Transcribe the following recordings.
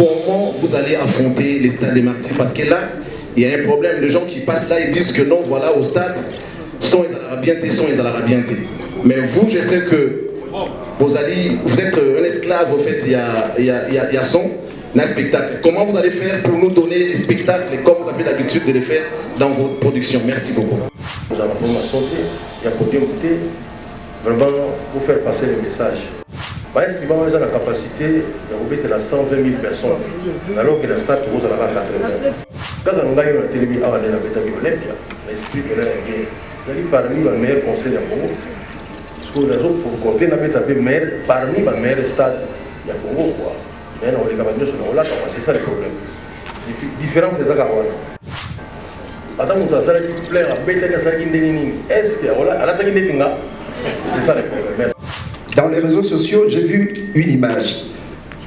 comment vous allez affronter les stades des martyrs? Parce que là, il y a un problème. Les gens qui passent là, ils disent que non, voilà, au stade, sont ils bien. Mais vous, je sais que vous êtes un esclave, au fait, il y a son un spectacle. Comment vous allez faire pour nous donner des spectacles comme vous avez l'habitude de les faire dans vos productions? Merci beaucoup. Nous allons il y a podium vraiment pour faire passer le message. Si vous avez la capacité de mettre 120 000 personnes, alors que la stade vous allez à 80. Quand on a eu la télévision, on a l'Olympia, l'esprit de la guerre. C'est parmi les meilleurs conseils à Congo. Parce que les autres, pour compter, on a parmi les meilleurs stades à Congo. Mais on les capables de se là, c'est ça le problème. Différence, c'est ça qu'on a. Attends, vous avez dit plein, est-ce que c'est ça le problème? Dans les réseaux sociaux, j'ai vu une image.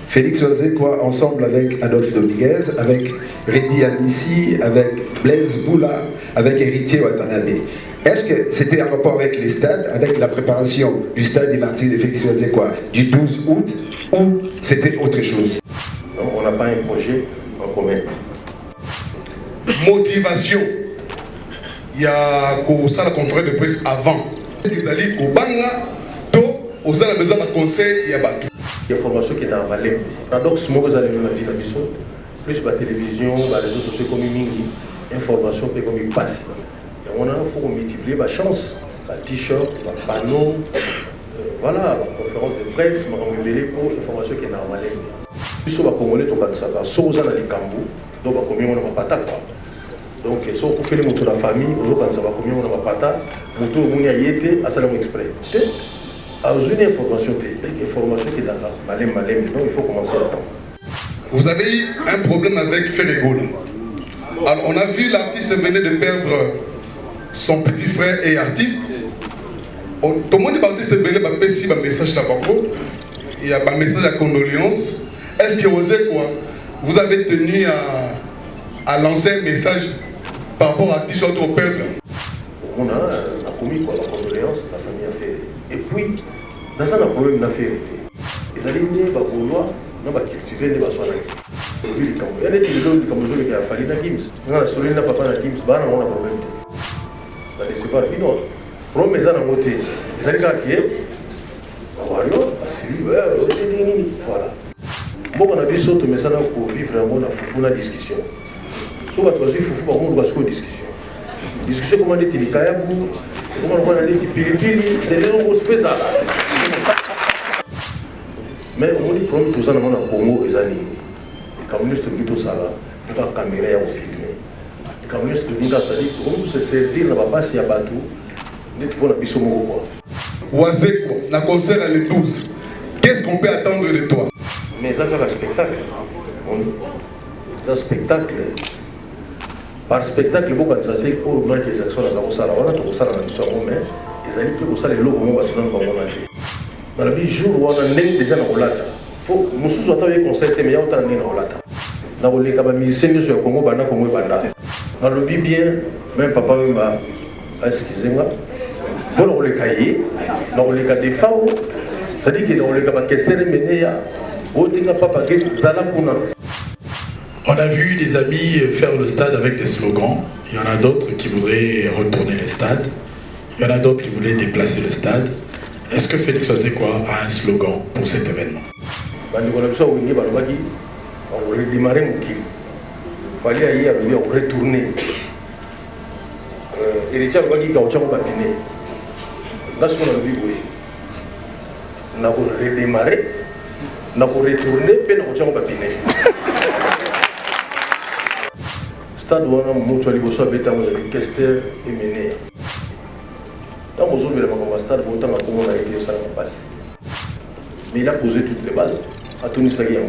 Félix Ozekwa ensemble avec Adolphe Dominguez, avec Reddy Amissi, avec Blaise Boula, avec Héritier Watanabe. Est-ce que c'était en rapport avec les stades, avec la préparation du stade des martyrs de Félix Ozekwa du 12 août, ou c'était autre chose? Non, on n'a pas un projet en commun. Motivation. Il y a la conférence de presse avant. Vous allez au Banga, vous avez besoin de conseils, il y a Batou. Il y a une formation qui est en Valais. Paradoxe, moi, vous allez dans la vie, plus la télévision, les réseaux sociaux comme information comme il passe. Et on a faut multiplier la chance, la t-shirt, la panneau, voilà, la conférence de presse, pour l'information qui est en Valais. Plus on va commander ton cas, si on a les cambous, donc combien on va pas donc, si on fait les motos de la famille, on va combien on va pas moto on y a été, à ça exprès. Alors, une information qui est dans la malem, donc il faut commencer à attendre. Vous avez eu un problème avec Ferregola. Alors, on a vu l'artiste venait de perdre son petit frère et artiste. Tout le monde est artiste venait de perdre un message là-bas. Il y a un message de condoléances. Est-ce que vous avez tenu à lancer un message par rapport à l'artiste autre perdre? On a commis quoi, la condoléance, la famille a fait. Et puis, dans un problème d'affaires, ils allaient venir à vouloir, non, tu viens de la soirée. Il y a des gens qui ont fallu dans Gims. Non, la soirée n'a pas fait dans Gims, on a un problème. La décevoir, non. Pour mes amis à côté, ils allaient gagner. Voilà. Bon, on a vu sauter, mais ça n'a pour vivre vraiment la discussion. Si on va choisir, il faut qu'on va se discussion. Discussion comment dit il Kayabou, comment on va aller Pilipili, c'est les gens qui font ça. Mais on dit problème tout ça dans le Congo et Zani. Les communistes plutôt ça là, il faut la caméra au film. Les communistes disent c'est-à-dire comment se servir là bas si y a pas tout, dit pour la biso mo quoi. Oazeko, la concert à le 12. Qu'est-ce qu'on peut attendre de toi? Mais ça c'est un spectacle. C'est un spectacle. Par spectacle, beaucoup de gens qui ont des actions dans la salle, on a tout ça dans la mission, mais ils allaient tout ça les locaux, on va se donner comme on a dit. Dans la vie, jour où on a déjà dans la faut nous soit avec conseil, mais il y a autant de dans la dans les cas musiciens du Congo, bana Congo bana. Dans le bien, même papa m'a excusez-moi. Dans les cahiers, dans les cas des femmes, c'est-à-dire que dans les cas de questions menées à autant papa que zala kuna. On a vu des amis faire le stade avec des slogans. Il y en a d'autres qui voudraient retourner le stade. Il y en a d'autres qui voulaient déplacer le stade. Est-ce que Félix Ozekwa a un slogan pour cet événement? On redémarrer mon kill. Il fallait y aller retourner. Héritier a dit qu'il y a un papier. Là, ce qu'on a vu, on a redémarré, on a retourné, puis on a un papier. Stade où on a montré les bosses avec les questions et mené. Dans mon zone, le stade, autant qu'on a été ça passe. Mais il a posé toutes les bases. À tout ce qui est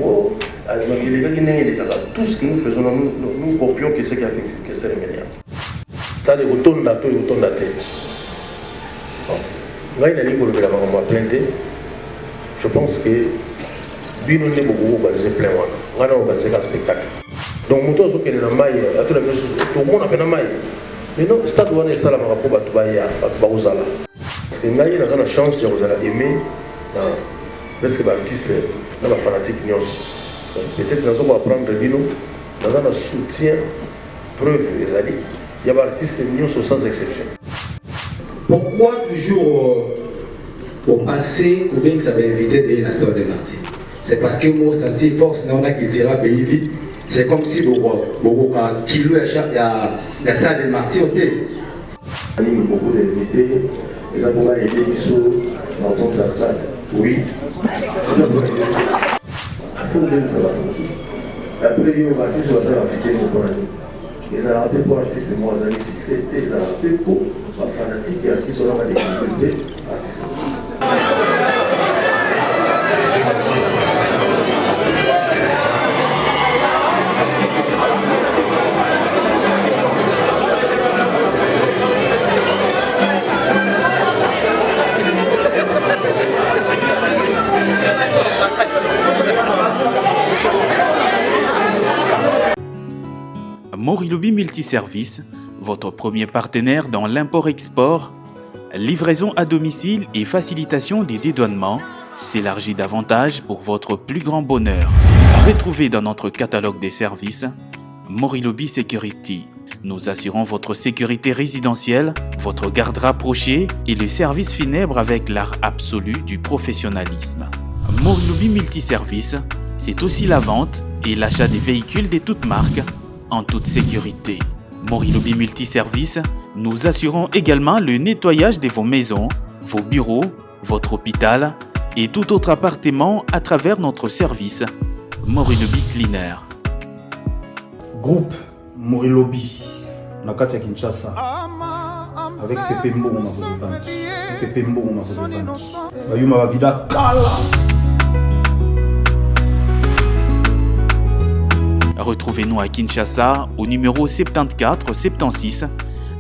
tout ce que nous faisons, nous copions ce qui a fait question et mené. Stade est autant d'attente et autant d'attente. Là, il a dit qu'on va plaindre. Je pense que Bino n'est beaucoup organisé plein. On a organisé un spectacle. Donc, nous avons fait la maille, tout le monde a fait la maille. Mais non, le stade où on est là, on va tout ça. Parce que nous avons la chance de vous aimer, parce que l'artiste, dans la fanatique, Peut-être que nous allons apprendre dans un soutien, preuve, il y a des artistes sans exception. Pourquoi toujours au passé, ou bien que ça va éviter de la histoire de Marty? C'est parce que moi, ça dit force, on a qui dira pays vite. C'est comme si beaucoup kilo à chaque la stade de Marty au thé. Beaucoup d'invités, les avons aidé dans ton stade. Oui. Il faut que ça va. Après, il y a un artiste qui va faire africain pour l'année. Les arabes pour artistes de moins années succès, les arabes pour fanatique et artistes on a des artistes. Morilobi Multiservice, votre premier partenaire dans l'import-export, livraison à domicile et facilitation des dédouanements, s'élargit davantage pour votre plus grand bonheur. Retrouvez dans notre catalogue des services Morilobi Security. Nous assurons votre sécurité résidentielle, votre garde rapprochée et le service funèbre avec l'art absolu du professionnalisme. Morilobi Multiservice, c'est aussi la vente et l'achat des véhicules de toutes marques en toute sécurité. Morilobi Multiservice, nous assurons également le nettoyage de vos maisons, vos bureaux, votre hôpital et tout autre appartement à travers notre service Morilobi Cleaner. Groupe Morilobi, Nakati Kinshasa, avec Pepe Mbongo Makodobanki. Pepe Mbongo Makodobanki. Bayuma Bavida Kala. Retrouvez-nous à Kinshasa au numéro 74-76,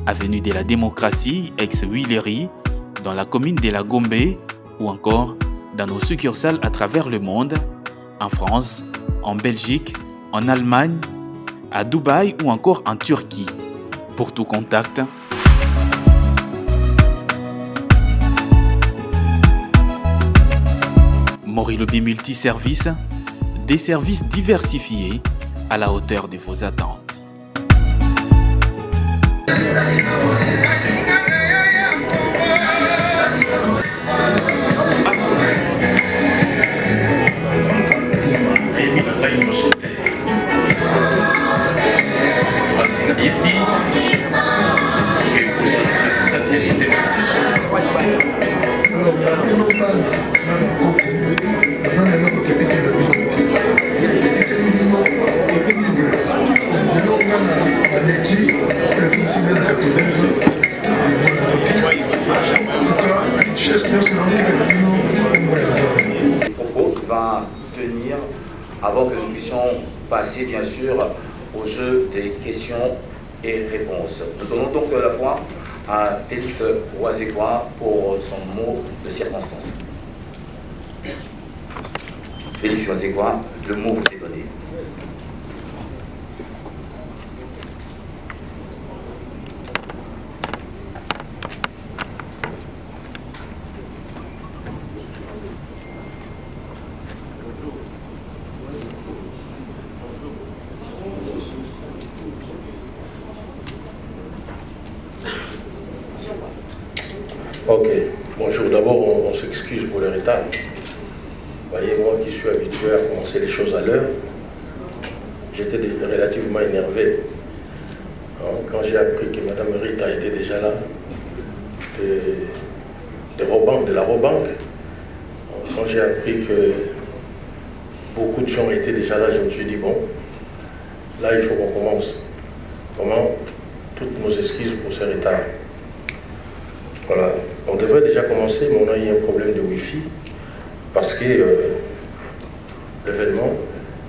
avenue de la Démocratie, ex-Huilery, dans la commune de la Gombe ou encore dans nos succursales à travers le monde, en France, en Belgique, en Allemagne, à Dubaï ou encore en Turquie. Pour tout contact, Morilobi Multiservice, des services diversifiés à la hauteur de vos attentes. Les propos va tenir avant que nous puissions passer bien sûr au jeu des questions et réponses. Nous donnons donc la voix à Félix Roazécois pour son mot de circonstance. Félix Roazécois, le mot vous est donné. Ok, bonjour. D'abord, on s'excuse pour le retard. Vous voyez, moi qui suis habitué à commencer les choses à l'heure, j'étais relativement énervé. Quand j'ai appris que Mme Rita était déjà là, de la Robank, quand j'ai appris que beaucoup de gens étaient déjà là, je me suis dit, bon, là, il faut qu'on commence. Comment? Toutes nos excuses pour ce retard. Voilà, on devrait déjà commencer, mais on a eu un problème de Wi-Fi parce que l'événement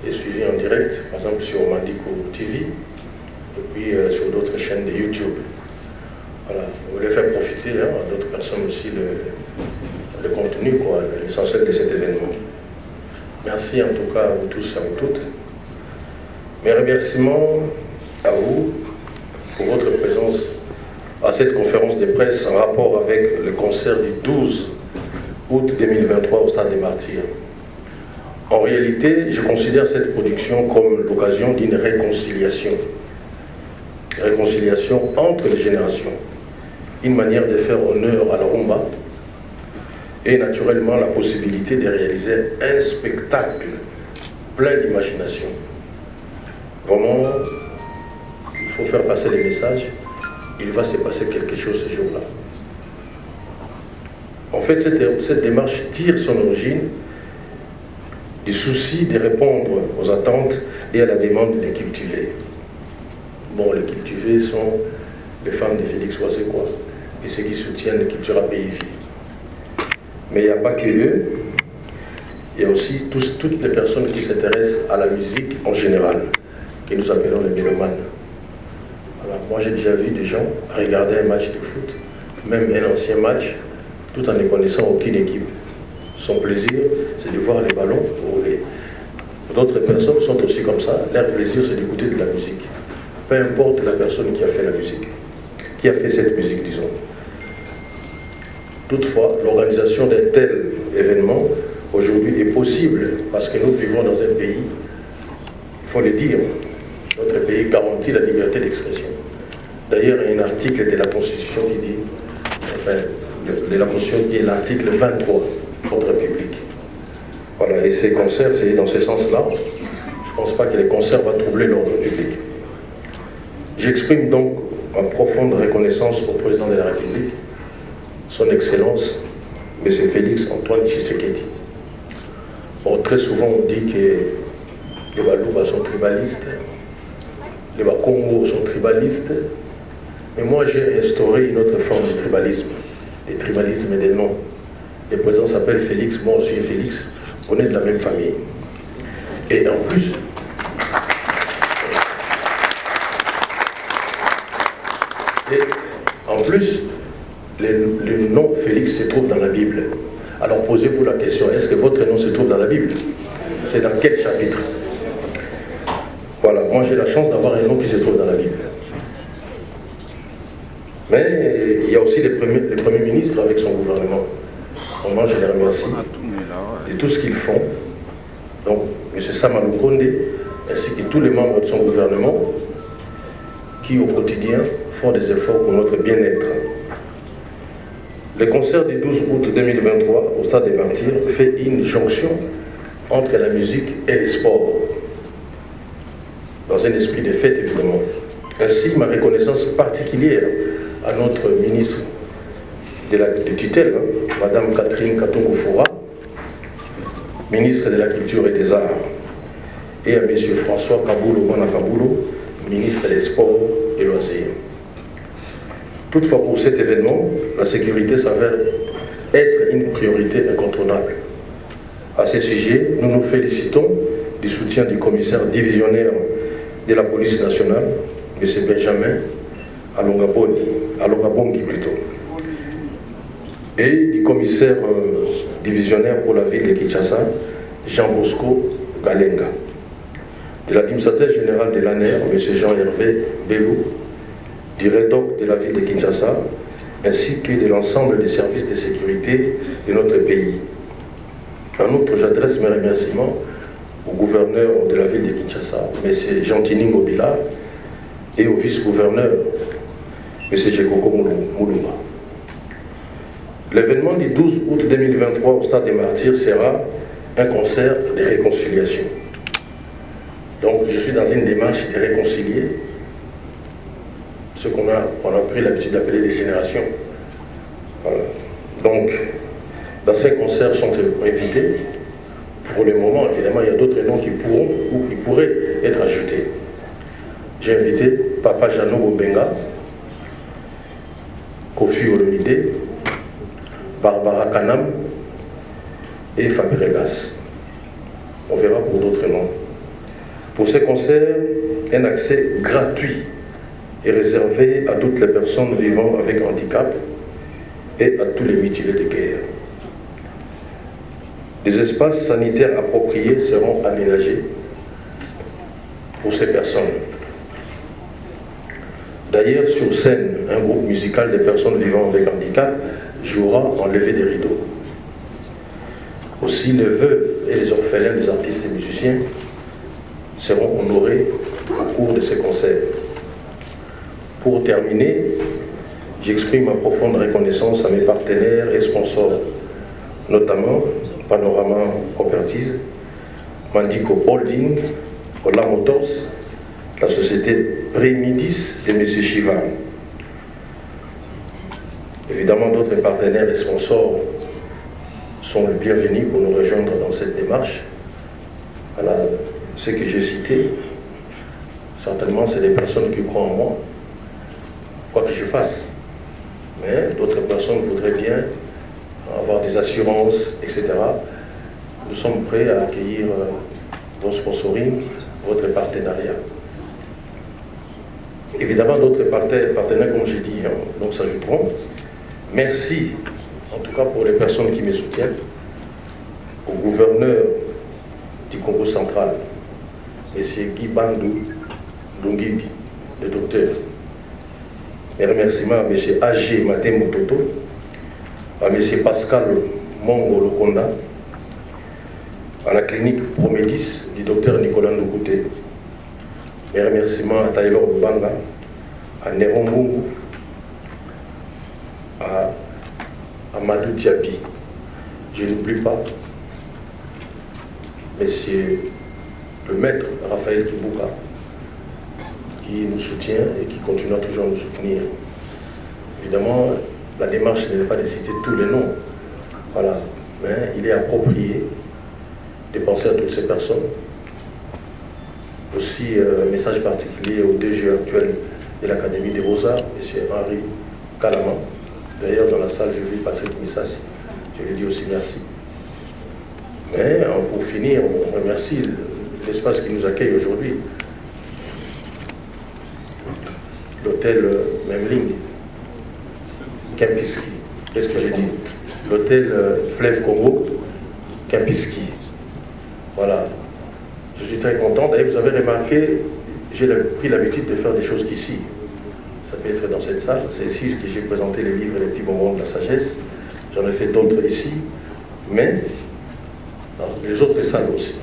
est suivi en direct, par exemple sur Mandico TV et puis sur d'autres chaînes de YouTube. Voilà, on voulait faire profiter à d'autres personnes aussi le contenu, l'essentiel de cet événement. Merci en tout cas à vous tous et à vous toutes. Mes remerciements à vous pour votre présence à cette conférence de presse en rapport avec le concert du 12 août 2023 au Stade des Martyrs. En réalité, je considère cette production comme l'occasion d'une réconciliation. Réconciliation entre les générations. Une manière de faire honneur à la rumba et naturellement la possibilité de réaliser un spectacle plein d'imagination. Vraiment, il faut faire passer les messages. Il va se passer quelque chose ce jour-là. En fait, cette démarche tire son origine du souci de répondre aux attentes et à la demande des cultivés. Bon, les cultivés sont les femmes de Félix Oasekwa et ceux qui soutiennent la culture APIFI. Mais il n'y a pas que eux, il y a aussi toutes les personnes qui s'intéressent à la musique en général, que nous appelons les mélomanes. Voilà, moi j'ai déjà vu des gens regarder un match de foot, même un ancien match, tout en ne connaissant aucune équipe. Son plaisir, c'est de voir les ballons rouler. D'autres personnes sont aussi comme ça, leur plaisir c'est d'écouter de la musique. Peu importe la personne qui a fait la musique, qui a fait cette musique, disons. Toutefois, l'organisation d'un tel événement, aujourd'hui, est possible parce que nous vivons dans un pays, il faut le dire, notre pays garantit la liberté d'expression. D'ailleurs, il y a un article de la Constitution qui dit, enfin, de la Constitution qui est l'article 23, ordre public. Voilà, et ces concerts, c'est dans ce sens-là. Je ne pense pas que les concerts vont troubler l'ordre public. J'exprime donc ma profonde reconnaissance au président de la République, son Excellence, M. Félix Antoine Tshisekedi. Bon, très souvent on dit que les Balouba sont tribalistes, les Bakongo sont tribalistes, mais moi j'ai instauré une autre forme de tribalisme, le tribalisme des noms. Le président s'appelle Félix, moi aussi Félix, on est de la même famille. Et en plus, le nom Félix se trouve dans la Bible. Alors posez-vous la question, est-ce que votre nom se trouve dans la Bible? C'est dans quel chapitre? Voilà, moi j'ai la chance d'avoir un nom qui se trouve dans la Bible. Mais il y a aussi les premiers ministres avec son gouvernement. Moi je les remercie de tout ce qu'ils font. Donc M. Samalou Konde ainsi que tous les membres de son gouvernement qui au quotidien font des efforts pour notre bien-être. Le concert du 12 août 2023 au Stade des Martyrs fait une jonction entre la musique et les sports, dans un esprit de fête évidemment. Ainsi, ma reconnaissance particulière à notre ministre de tutelle, Mme Catherine Katongo-Foura, ministre de la Culture et des Arts, et à M. François Kaboulou, ministre des Sports et Loisirs. Toutefois, pour cet événement, la sécurité s'avère être une priorité incontournable. À ce sujet, nous nous félicitons du soutien du commissaire divisionnaire de la police nationale, M. Benjamin Alongabongi plutôt, et du commissaire divisionnaire pour la ville de Kinshasa, Jean Bosco Galenga, de l'administrateur général de l'ANER, M. Jean-Hervé Belou, du REDOC de la ville de Kinshasa, ainsi que de l'ensemble des services de sécurité de notre pays. En outre, j'adresse mes remerciements au gouverneur de la ville de Kinshasa, M. Gentini Ngobila, et au vice-gouverneur, M. Jekoko Moulumba. L'événement du 12 août 2023 au Stade des Martyrs sera un concert de réconciliation. Donc je suis dans une démarche de réconcilier ce qu'on a pris l'habitude d'appeler les générations. Voilà. Donc, dans ces concerts sont invités. Pour le moment, évidemment, il y a d'autres noms qui pourront ou qui pourraient être ajoutés. J'ai invité Papa Jano Bobenga, Kofi Olomide, Barbara Kanam et Fabi Regas. On verra pour d'autres noms. Pour ces concerts, un accès gratuit est réservé à toutes les personnes vivant avec handicap et à tous les mutilés de guerre. Des espaces sanitaires appropriés seront aménagés pour ces personnes. D'ailleurs, sur scène, un groupe musical de personnes vivant avec handicap jouera en levée des rideaux. Aussi, les veuves et les orphelins des artistes et musiciens seront honorés au cours de ces concerts. Pour terminer, j'exprime ma profonde reconnaissance à mes partenaires et sponsors, notamment Panorama Properties, Mandico Holding, Ola Motors, la société Prémidis de M. Chiva. Évidemment, d'autres partenaires et sponsors sont les bienvenus pour nous rejoindre dans cette démarche. Voilà, ce que j'ai cité, certainement, c'est des personnes qui croient en moi, quoi que je fasse. Mais d'autres personnes voudraient bien avoir des assurances, etc. Nous sommes prêts à accueillir vos sponsoring, votre partenariat. Évidemment, d'autres partenaires, comme j'ai dit, donc s'ajouteront. Merci, en tout cas pour les personnes qui me soutiennent, au gouverneur du Congo central, M. Guy Bandou Lungidi, le docteur. Mes remerciements à M. A.G. Maté Mototo, à M. Pascal Mongo Lokonda, à la clinique Promédis du docteur Nicolas Ndoukouté. Mes remerciements à Taylor Banga, à Néron Mungu, à Amadou Diaby. Je n'oublie pas monsieur le maître Raphaël Kibuka, qui nous soutient et qui continuera toujours à nous soutenir. Évidemment, la démarche n'est pas de citer tous les noms, voilà, mais il est approprié de penser à toutes ces personnes. Aussi, un message particulier au DG actuel de l'Académie des Beaux-Arts, M. Henri Kalaman. D'ailleurs, dans la salle, j'ai vu Patrick Missassi. Je lui dis aussi merci. Mais pour finir, on remercie l'espace qui nous accueille aujourd'hui. L'hôtel Memling, Kempiski. Qu'est-ce que j'ai dit? L'hôtel Fleuve Congo, Kempiski. Voilà. Je suis très content. D'ailleurs, vous avez remarqué, j'ai pris l'habitude de faire des choses qu'ici. Ça peut être dans cette salle. C'est ici que j'ai présenté les livres et les petits bonbons de la sagesse. J'en ai fait d'autres ici. Mais dans les autres salles aussi.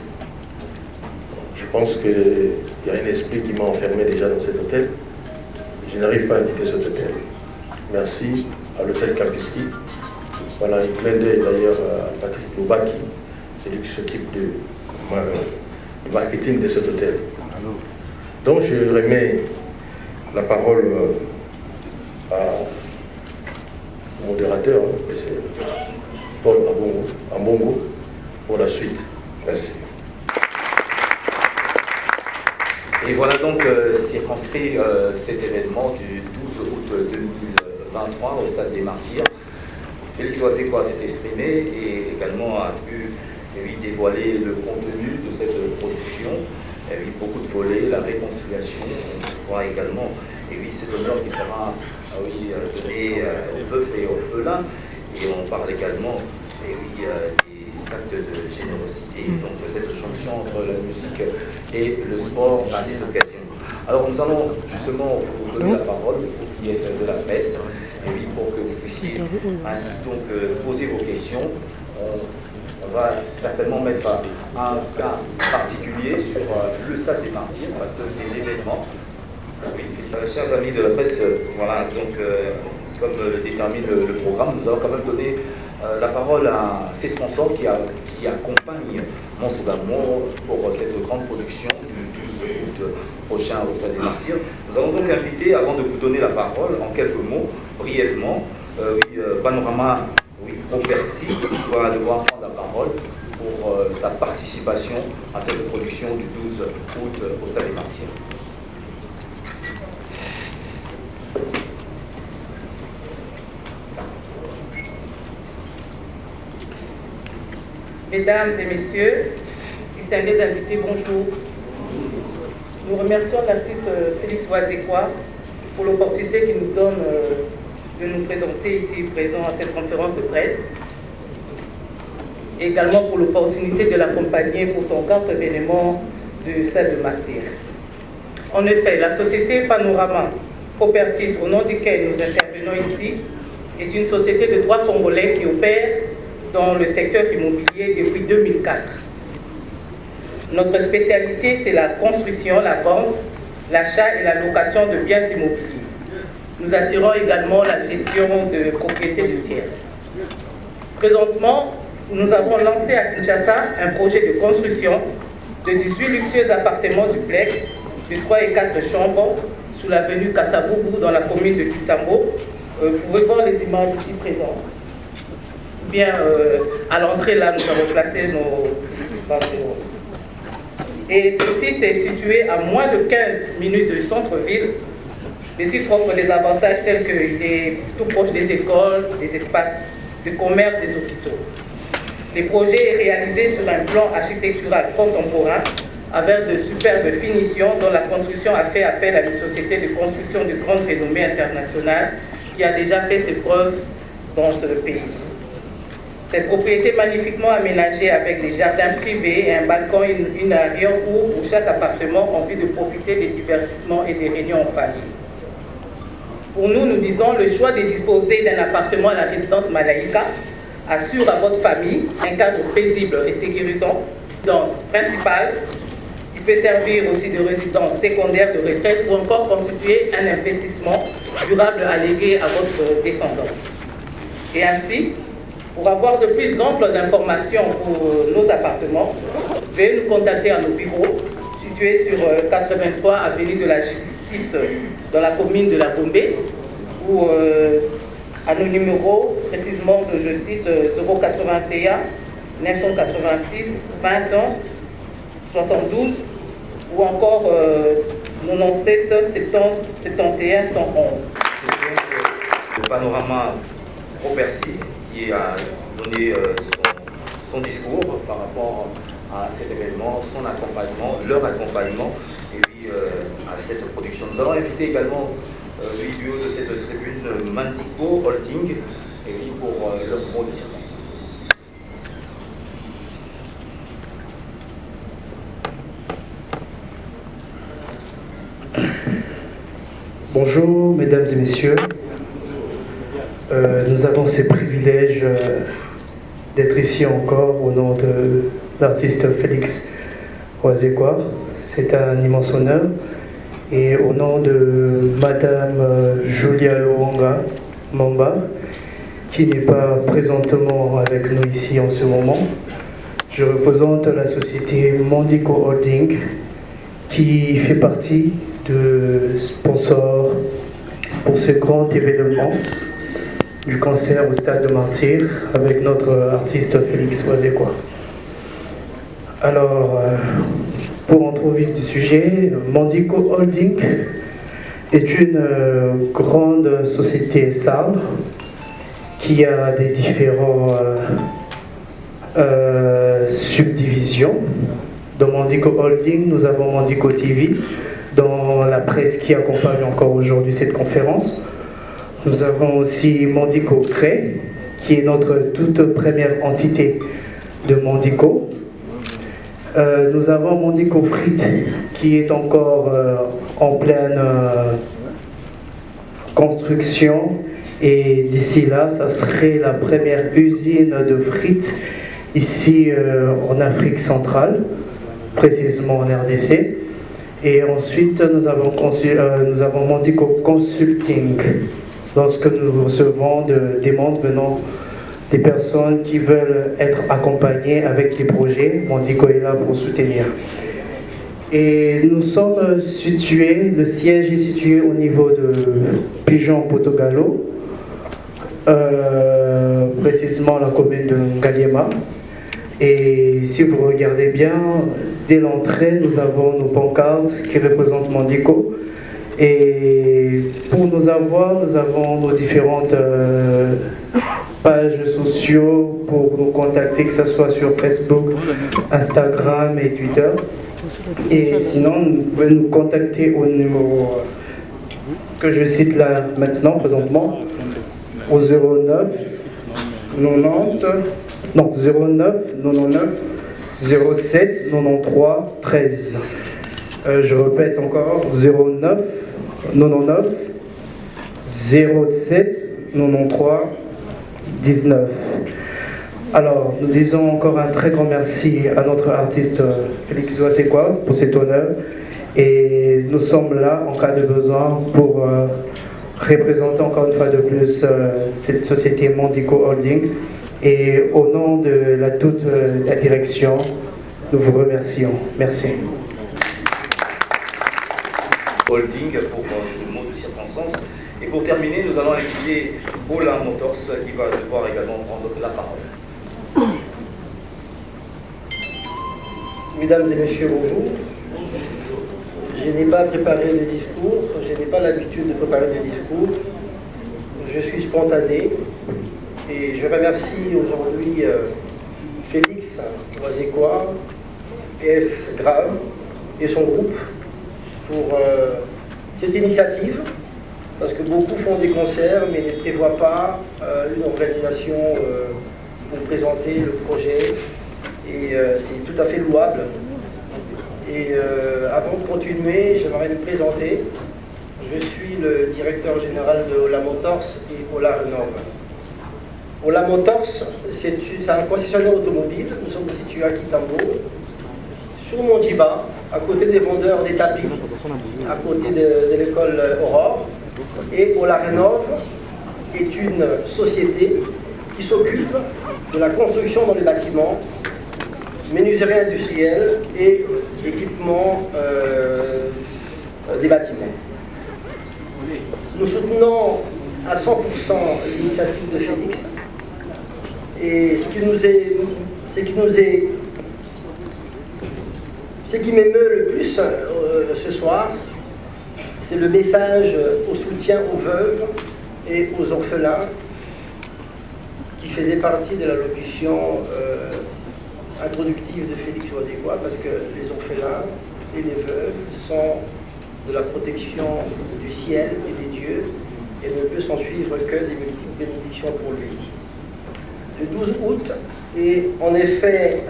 Je pense qu'il y a un esprit qui m'a enfermé déjà dans cet hôtel. Je n'arrive pas à quitter cet hôtel. Merci à l'hôtel Kempiski. Voilà, un clin d'œil d'ailleurs à Patrick Loubaki. C'est lui qui s'occupe du marketing de cet hôtel. Donc je remets la parole au modérateur, c'est Paul Ambongo, pour la suite. Merci. Et voilà donc circonscrit cet événement du 12 août 2023 au Stade des Martyrs. Félix Oazekwa s'est exprimé et également a pu dévoiler le contenu de cette production. Beaucoup de volets, la réconciliation, on voit également cet honneur qui sera donné aux veufs et aux orphelins. Et on parle également des actes de générosité, donc cette jonction entre la musique et le sport à cette occasion. Alors nous allons justement vous donner la parole, vous qui êtes de la presse, pour que vous puissiez ainsi donc poser vos questions. On va certainement mettre un cas particulier sur le Stade des Martyrs, parce que c'est l'événement. Chers amis de la presse, voilà, donc comme le détermine le programme, nous allons quand même donner la parole à ces sponsors qui accompagnent Monstre d'amour pour cette grande production du 12 août prochain au Stade des Martyrs. Nous allons donc inviter, avant de vous donner la parole, en quelques mots, brièvement, Panorama Properties va devoir prendre la parole pour sa participation à cette production du 12 août au Stade des Martyrs. Mesdames et messieurs, distingués invités, bonjour. Nous remercions l'artiste Félix Oazekwa pour l'opportunité qu'il nous donne de nous présenter ici présent à cette conférence de presse. Et également pour l'opportunité de l'accompagner pour son grand événement du Stade des Martyrs. En effet, la société Panorama Properties, au nom duquel nous intervenons ici, est une société de droit congolais qui opère dans le secteur immobilier depuis 2004. Notre spécialité, c'est la construction, la vente, l'achat et la location de biens immobiliers. Nous assurons également la gestion de propriétés de tiers. Présentement, nous avons lancé à Kinshasa un projet de construction de 18 luxueux appartements duplex de 3 et 4 chambres sous l'avenue Kassaboubou dans la commune de Tutambo. Vous pouvez voir les images ici présentes. Bien, à l'entrée, là, nous avons placé nos bâtiments. Et ce site est situé à moins de 15 minutes du centre-ville. Le site offre des avantages tels qu'il est tout proche des écoles, des espaces de commerce, des hôpitaux. Le projet est réalisé sur un plan architectural contemporain avec de superbes finitions dont la construction a fait appel à une société de construction de grande renommée internationale qui a déjà fait ses preuves dans ce pays. Cette propriété magnifiquement aménagée avec des jardins privés et un balcon et une arrière-cour pour chaque appartement en vue de profiter des divertissements et des réunions en famille. Pour nous, nous disons le choix de disposer d'un appartement à la résidence Malaika assure à votre famille un cadre paisible et sécurisant. Résidence principale, il peut servir aussi de résidence secondaire de retraite ou encore constituer un investissement durable à léguer à votre descendance. Et ainsi, pour avoir de plus amples informations pour nos appartements, veuillez nous contacter à nos bureaux situés sur 83 avenue de la Justice dans la commune de la Gombe ou à nos numéros, précisément, je cite 081 986 20 ans 72 ou encore 97 70 71 111. Le panorama au Bercy qui a donné son discours par rapport à cet événement, son accompagnement, leur accompagnement et puis à cette production. Nous allons inviter également le duo de cette tribune Mandico Holding et puis pour leur mot de circonstance. Bonjour mesdames et messieurs, nous avons ce privilège d'être ici encore au nom de l'artiste Félix Wazekwa. C'est un immense honneur et au nom de Madame Julia Luanga Mamba qui n'est pas présentement avec nous ici en ce moment, je représente la société Mandico Holding qui fait partie de sponsor pour ce grand événement du concert au Stade de Martyrs avec notre artiste Félix Wazekwa. Alors, pour entrer au vif du sujet, Mandico Holding est une grande société SARL qui a des différentes subdivisions. Dans Mandico Holding, nous avons Mandico TV, dans la presse qui accompagne encore aujourd'hui cette conférence. Nous avons aussi Mandico Cré, qui est notre toute première entité de Mandico. Nous avons Mandico Frites, qui est encore en pleine construction. Et d'ici là, ça serait la première usine de frites ici en Afrique centrale, précisément en RDC. Et ensuite, nous avons Mandico Consulting, lorsque nous recevons des demandes venant des personnes qui veulent être accompagnées avec des projets. Mandico est là pour soutenir. Et nous sommes situés, le siège est situé au niveau de Pigeon-Portogalo, précisément la commune de Ngaliema. Et si vous regardez bien, dès l'entrée, nous avons nos pancartes qui représentent Mandico. Et pour nous avoir, nous avons nos différentes pages sociaux pour nous contacter, que ce soit sur Facebook, Instagram et Twitter. Et sinon, vous pouvez nous contacter au numéro que je cite là maintenant, présentement, au 09 99 07 93 13. Je répète encore, 09 99 07 93 19. Alors, nous disons encore un très grand merci à notre artiste Félix Wazekwa pour cet honneur. Et nous sommes là, en cas de besoin, pour représenter encore une fois de plus cette société Mondico Holding. Et au nom de toute la direction, nous vous remercions. Merci. Holding pour ce mot de circonstance. Et pour terminer, nous allons inviter Ola Motors qui va devoir également prendre la parole. Mesdames et messieurs, bonjour. Je n'ai pas préparé de discours, je n'ai pas l'habitude de préparer des discours. Je suis spontané et je remercie aujourd'hui Félix Wazekwa, PS Grave et son groupe pour cette initiative, parce que beaucoup font des concerts mais ne prévoient pas une organisation pour présenter le projet, et c'est tout à fait louable. Et avant de continuer, j'aimerais me présenter. Je suis le directeur général de Ola Motors et Ola Renove. Ola Motors, c'est un concessionnaire automobile. Nous sommes situés à Kitambo, sur Monjiba, à côté des vendeurs des tapis, à côté de l'école Aurore. Et Ola Renove est une société qui s'occupe de la construction dans les bâtiments, menuiserie industrielle et équipement des bâtiments. Nous soutenons à 100% l'initiative de Félix, et ce qui m'émeut le plus ce soir, c'est le message au soutien aux veuves et aux orphelins qui faisait partie de l'allocution introductive de Félix Wazekwa, parce que les orphelins et les veuves sont de la protection du ciel et des dieux, et ne peut s'en suivre que des multiples bénédictions pour lui. Le 12 août est en effet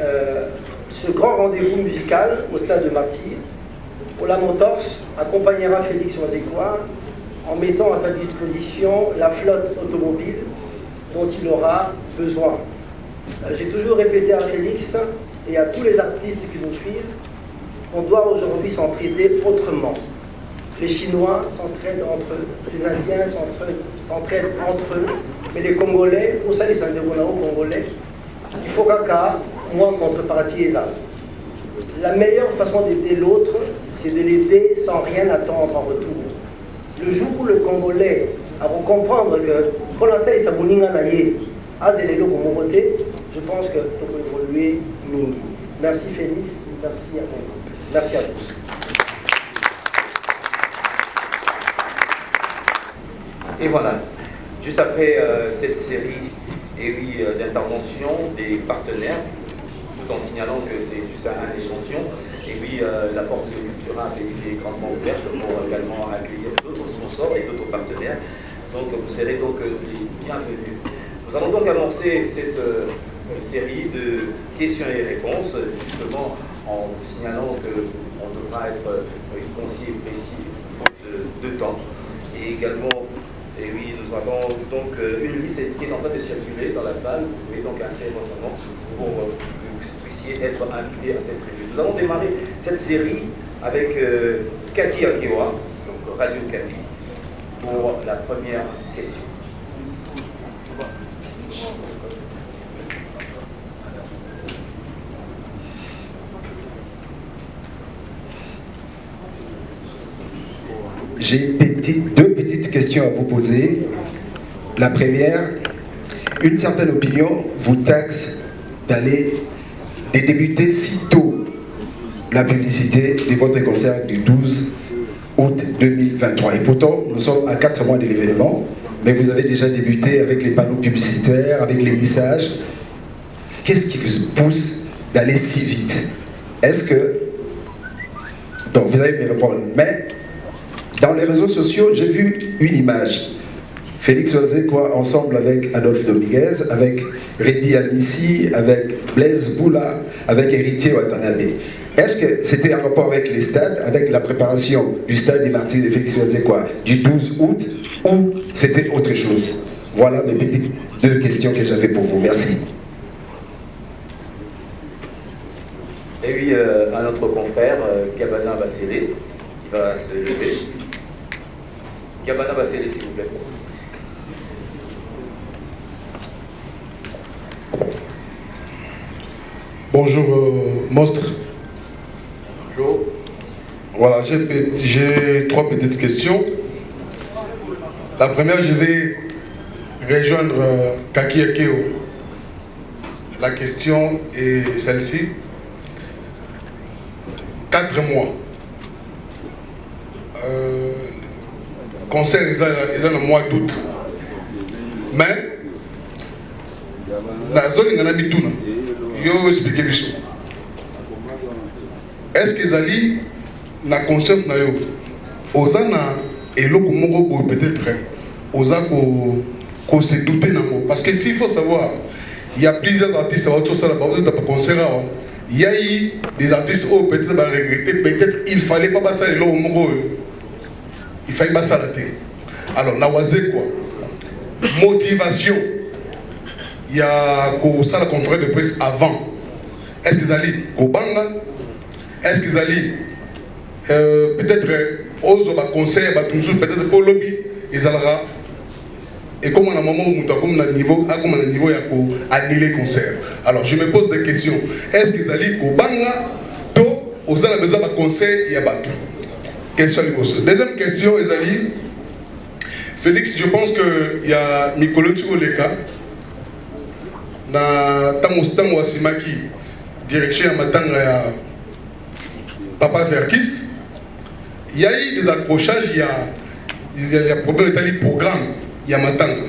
ce grand rendez-vous musical au stade de Martyr. Ola Motors accompagnera Félix Wazekwa en mettant à sa disposition la flotte automobile dont il aura besoin. J'ai toujours répété à Félix et à tous les artistes qui nous suivent qu'on doit aujourd'hui s'entraider autrement. Les Chinois s'entraident entre eux, les Indiens s'entraident entre eux, mais les Congolais, pour ça les Congolais, il faut qu'à moi contrepartie les arbres. La meilleure façon d'aider l'autre, c'est de l'aider sans rien attendre en retour. Le jour où le Congolais va comprendre que pour l'instant il s'abonne à naïe, je pense que tu peux évoluer. Merci Félix, merci à vous. Merci à tous. Et voilà, juste après cette série d'interventions des partenaires, tout en signalant que c'est juste un échantillon, et puis la porte de Cultura a été grandement ouverte pour également accueillir d'autres sponsors et d'autres partenaires. Donc vous serez donc les bienvenus. Nous allons donc amorcer cette série de questions et réponses, justement en vous signalant qu'on devra être concis et précis, faute de temps. Et également, et oui, nous avons donc une liste qui est en train de circuler dans la salle. Vous pouvez donc insérer votre nom pour que vous puissiez être invités à cette réunion. Nous allons démarrer cette série avec Kaki Akewa, donc Radio Kaki, pour la première question. J'ai deux petites questions à vous poser. La première, une certaine opinion vous taxe de débuter si tôt la publicité de votre concert du 12 août 2023. Et pourtant, nous sommes à 4 mois de l'événement, mais vous avez déjà débuté avec les panneaux publicitaires, avec les messages. Qu'est-ce qui vous pousse d'aller si vite? Est-ce que... Donc, vous allez me répondre, mais... Dans les réseaux sociaux, j'ai vu une image. Félix Wazekwa ensemble avec Adolphe Dominguez, avec Reddy Amissi, avec Blaise Boula, avec Héritier Watanabe. Est-ce que c'était en rapport avec les stades, avec la préparation du stade des Martyrs de Félix Wazekwa du 12 août, ou c'était autre chose? Voilà mes petites deux questions que j'avais pour vous. Merci. Et puis un autre confrère, Gabana Bassélé, qui va se lever. Gabana Bassélé, s'il vous plaît. Bonjour, Monstre. Bonjour. Voilà, j'ai 3 petites questions. La première, je vais rejoindre Kaki Akeo. La question est celle-ci. 4 mois. Concert, ils ont le mois d'août. Mais, la zone est en habitude. Je vais vous expliquer. Est-ce qu'ils allaient la conscience na yo osana et le moko peut-être osa ko se douter nango parce que s'il faut savoir il y a plusieurs artistes à autour ça la pas concert il y a eu des artistes où peut-être va regretter peut-être il fallait pas passer le moko il fallait pas ça la tête alors na waze quoi motivation il y a ko ça la conférence de presse avant est-ce qu'ils allaient ko banga est-ce qu'ils allaient peut-être aux conseils peut-être pour lobby ils allera et comme on a un moment où on a niveau il y a annuler le concert alors je me pose des questions est-ce qu'ils allaient au banga to aux a besoin de conseil il y a battu question deuxième question ils allaient Félix je pense que il y a Mikolo Tugoleka na tango Wasimaki direction à matanga ya Papa Verkis. Il y a eu des accrochages, il y a problème de programme, il y a Matanga.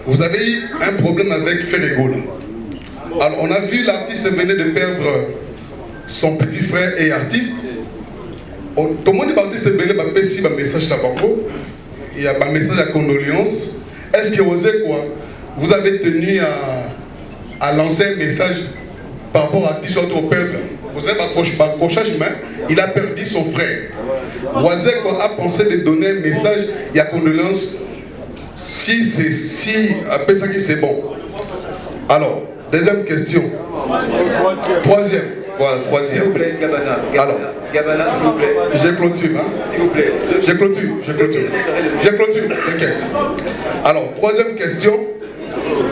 Vous avez eu un problème avec Ferregola. Alors on a vu l'artiste venait de perdre son petit frère et artiste. Tout le monde est artiste venait de passer un message à Bako. Il y a un message de condoléances. Est-ce que vous avez tenu à lancer un message par rapport à l'artiste au perdre? Vous avez accrochage, mais il a perdu son frère. Wazek a pensé de donner un message, il y a condolence, si après ça c'est bon. Alors, deuxième question. Troisième. Voilà, troisième. S'il vous plaît, Gabana. Alors, Gabana, s'il vous plaît. Je clôture, hein. S'il vous plaît. Je clôture, t'inquiète. Alors, troisième question.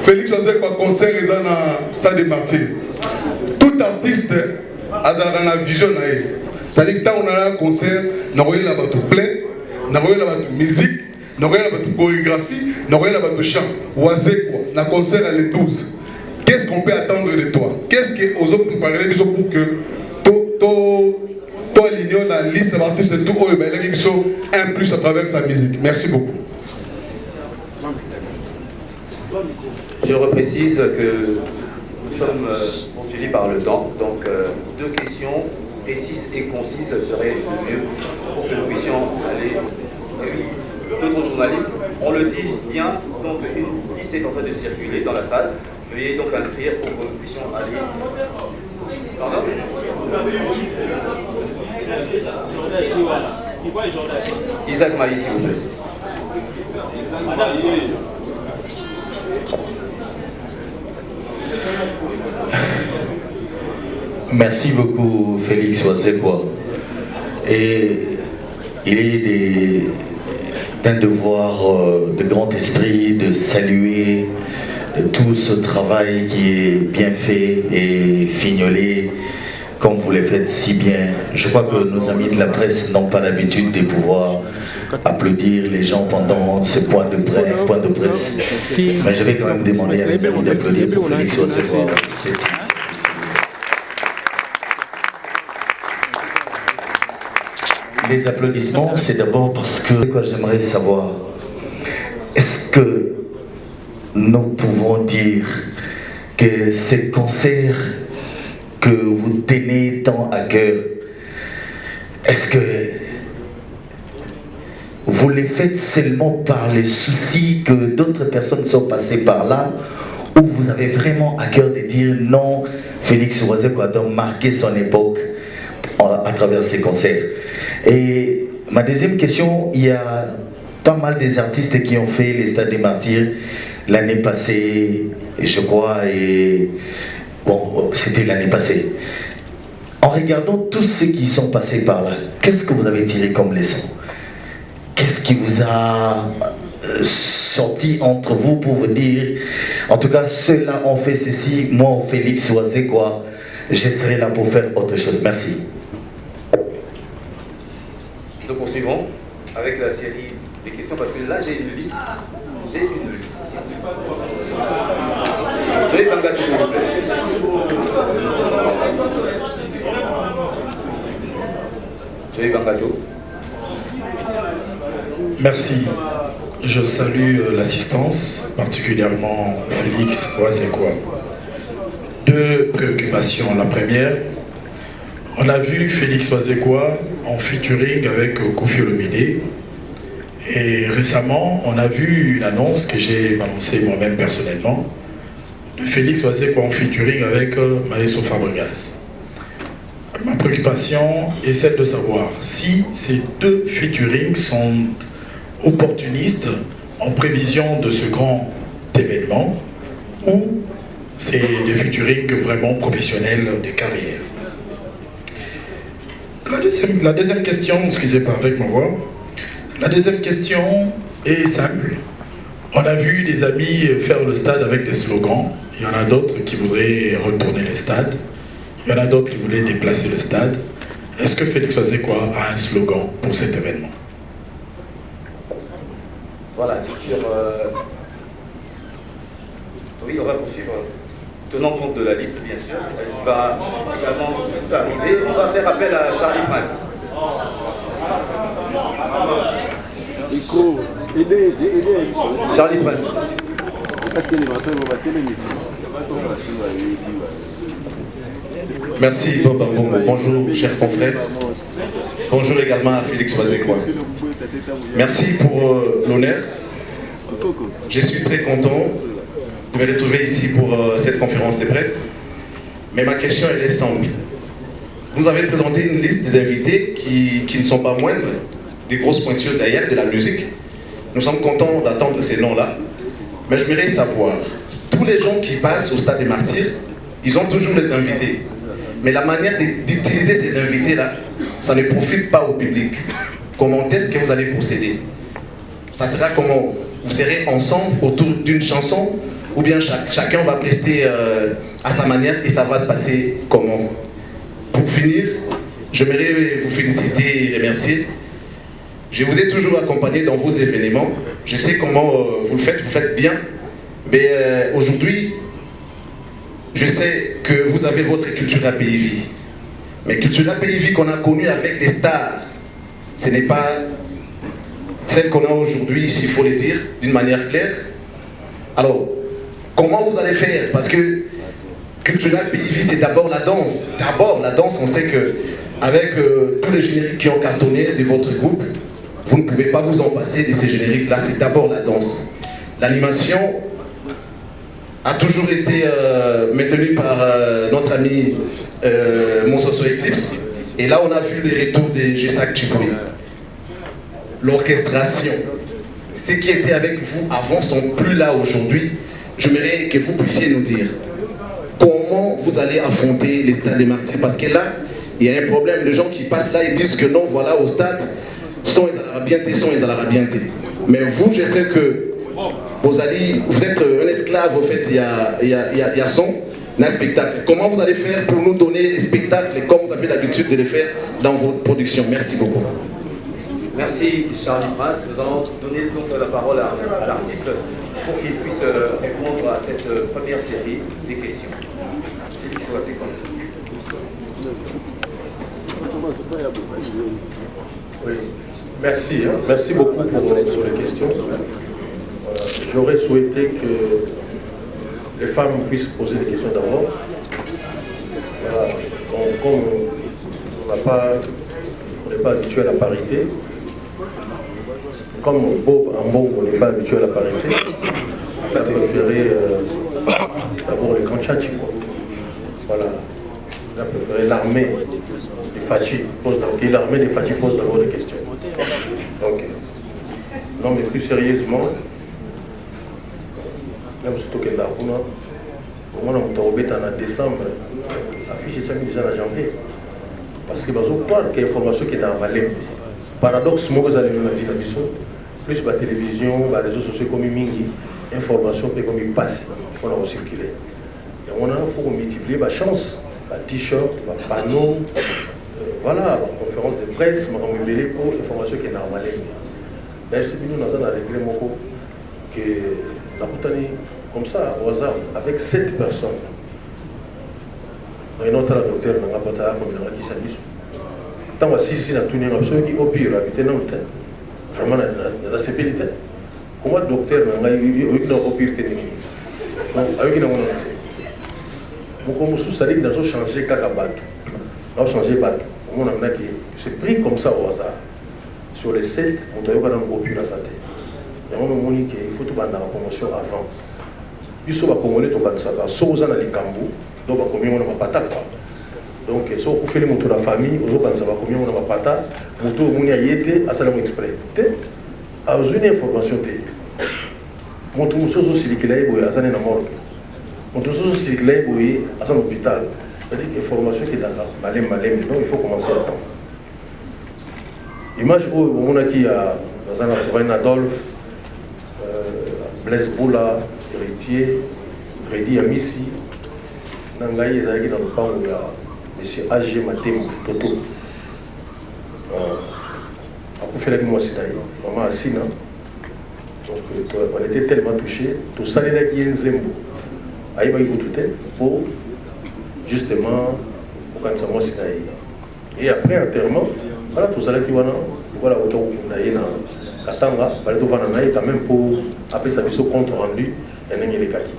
Félix Wazek a concert les dans le stade de Martyrs. Tout artiste a une vision. C'est-à-dire que quand on a un concert, on a plein, on a musique, on a chorégraphie, on a chant. Wazek quoi, on a concert le 12. Qu'est-ce qu'on peut attendre de toi? Qu'est-ce que aux autres préparer pour que toi aligner la liste d'artistes de tout un plus à travers sa musique? Merci beaucoup. Je reprécise que nous sommes poursuivis par le temps, donc 2 questions précises et concises seraient mieux pour que nous puissions aller. Et oui, d'autres journalistes, on le dit bien, donc une liste est en train de circuler dans la salle. Veuillez donc inscrire pour que nous puissions aller. Pardon? Isaac Mali, s'il vous plaît. Merci beaucoup Félix Wazekwa. Et il est d'un devoir de grand esprit de saluer tout ce travail qui est bien fait et fignolé comme vous le faites si bien. Je crois que nos amis de la presse n'ont pas l'habitude de pouvoir applaudir les gens pendant ce point de presse. Mais je vais quand même demander à mes amis d'applaudir pour Félix Wazekwa. Les applaudissements, c'est d'abord parce que j'aimerais savoir, est-ce que nous pouvons dire que ces concerts que vous tenez tant à cœur, est-ce que vous les faites seulement par les soucis que d'autres personnes sont passées par là, ou vous avez vraiment à cœur de dire non, Félix Wazekwa doit marquer son époque à travers ces concerts? Et ma deuxième question, il y a pas mal des artistes qui ont fait les Stades des Martyrs l'année passée, je crois, et bon, c'était l'année passée. regardant tous ceux qui sont passés par là, qu'est-ce que vous avez tiré comme leçon? Qu'est-ce qui vous a sorti entre vous pour vous dire, en tout cas, ceux-là ont fait ceci, moi, Félix Wazekwa, je serai là pour faire autre chose. Merci. Nous poursuivons avec la série des questions parce que là, j'ai une liste. J'ai une liste. Joey Bangato, s'il vous plaît. Joey Bangato. Merci. Je salue l'assistance, particulièrement Félix Wazekwa. Deux préoccupations. La première, on a vu Félix Wazekwa en featuring avec Koffi Olomide. Et récemment, on a vu une annonce que j'ai balancée moi-même personnellement de Félix Wazekwa en featuring avec Maestro Fabregas. Ma préoccupation est celle de savoir si ces deux featurings sont opportunistes en prévision de ce grand événement ou c'est des featurings vraiment professionnels de carrière. La deuxième question, excusez pas avec ma voix, la deuxième question est simple. On a vu des amis faire le stade avec des slogans. Il y en a d'autres qui voudraient retourner le stade. Il y en a d'autres qui voulaient déplacer le stade. Est-ce que Félix Wazekwa a un slogan pour cet événement? Voilà, sur... Oui, on va poursuivre. Tenant compte de la liste, bien sûr, elle va également nous arriver. On va faire appel à Charlie Prince. Charlie Prince. Merci Bob Ambongo. Bonjour chers confrères. Bonjour également à Félix Wazekwa. Merci pour l'honneur. Je suis très content de me retrouver ici pour cette conférence de presse. Mais ma question elle est simple. Vous avez présenté une liste des invités qui ne sont pas moindres, des grosses pointures d'ailleurs de la musique. Nous sommes contents d'attendre ces noms-là. Mais je voudrais savoir, tous les gens qui passent au Stade des Martyrs, ils ont toujours les invités. Mais la manière d'utiliser ces invités-là, ça ne profite pas au public. Comment est-ce que vous allez procéder? Ça sera comment? Vous serez ensemble autour d'une chanson ou bien chacun va prester à sa manière et ça va se passer comment? Pour finir, j'aimerais vous féliciter et remercier. Je vous ai toujours accompagné dans vos événements. Je sais comment vous le faites bien. Mais aujourd'hui, je sais que vous avez votre Cultura Pays Vie. Mais Cultura Pays Vie qu'on a connue avec des stars, ce n'est pas celle qu'on a aujourd'hui, s'il faut le dire, d'une manière claire. Alors, comment vous allez faire? Parce que Cultura Pays Vie, c'est d'abord la danse. D'abord, la danse, on sait que avec tous les génériques qui ont cartonné de votre groupe, vous ne pouvez pas vous en passer de ces génériques-là, c'est d'abord la danse. L'animation a toujours été maintenue par notre ami Monsoso Eclipse. Et là, on a vu les retours de Jessak Chikoui. L'orchestration. Ceux qui étaient avec vous avant sont plus là aujourd'hui. J'aimerais que vous puissiez nous dire comment vous allez affronter les stades des Martyrs. Parce que là, il y a un problème. Les gens qui passent là, ils disent que non, voilà, au stade, son ils allaient bien, son ils allaient bien. Mais vous, je sais que vous êtes un esclave, au fait, il y a son, un spectacle. Comment vous allez faire pour nous donner les spectacles comme vous avez l'habitude de les faire dans vos productions? Merci beaucoup. Merci Charlie Prince. Nous allons donner donc la parole à l'artiste pour qu'il puisse répondre à cette première série des questions. Félix Wazekwa. Oui. Merci, hein. Merci beaucoup pour les questions. J'aurais souhaité que les femmes puissent poser des questions d'abord. Voilà. Donc, comme on n'est pas habitué à la parité, comme Bob Ambongo, on n'est pas habitué à la parité, on a préféré d'abord les Kanchachi. Voilà. On a préféré l'armée des Fachi. L'armée des Fachi pose d'abord des questions. Ok. Non, mais plus sérieusement, même surtout que là, au moins on est en décembre, affiche est déjà en janvier. parce que croire qu'il y a information qui est dans le paradoxe, moi, vous allez dans la vie plus la télévision, les réseaux sociaux comme Mingi, information comme il passe, on a circulé. Et on a faut multiplier la chance, la t-shirt, la panneau, voilà, la conférence de presse, on a mêlé pour l'information qui est normale. D'ailleurs, c'est nous avons réglé mon coup que la bouteille comme ça, au hasard, avec 7 personnes. Un autre docteur n'a pas de comme il a dit ça. Tant que si la tournée absolue au pire, la vitesse non, vraiment la sécurité. Comment le docteur n'a pas eu au pire que donc avec une monnaie. Donc comme sous ça dit dans changer cacabato, on a changé bateau. On a qui c'est pris comme ça au hasard. Sur les 7, on doit y avoir un au pire à sa tête. Il y a un moment qu'il faut tout la promotion avant. Il faut accumuler tout ça. Soit vous en avez les cambous. Donc, combien on a pas donc, si on fait les motos de la famille, on va combien on a pas moto on y a été à Salon Exprès. À une information, moto musozo circulait à Zane na morgue. Moto musozo circulait à son hôpital. C'est-à-dire que l'information qui est dans malem, donc il faut commencer à temps. Image où on a qui a dans un Adolphe, Blaise Boula, Héritier, Rédi Amissi. Nangaï est allé dans le camp où il y a M. A.G. Matem Toto. Après, il fait la nuit à maman Assina. Donc, on était tellement touchés. Tout ça, il y a un zembo. Aïe, il faut tout pour justement pour quand ça m'a signé. Et après, enterrement, voilà, tout ça, qui voilà, autant qu'on a eu dans Katanga, quand même pour après ça, il compte rendu, et les kaki.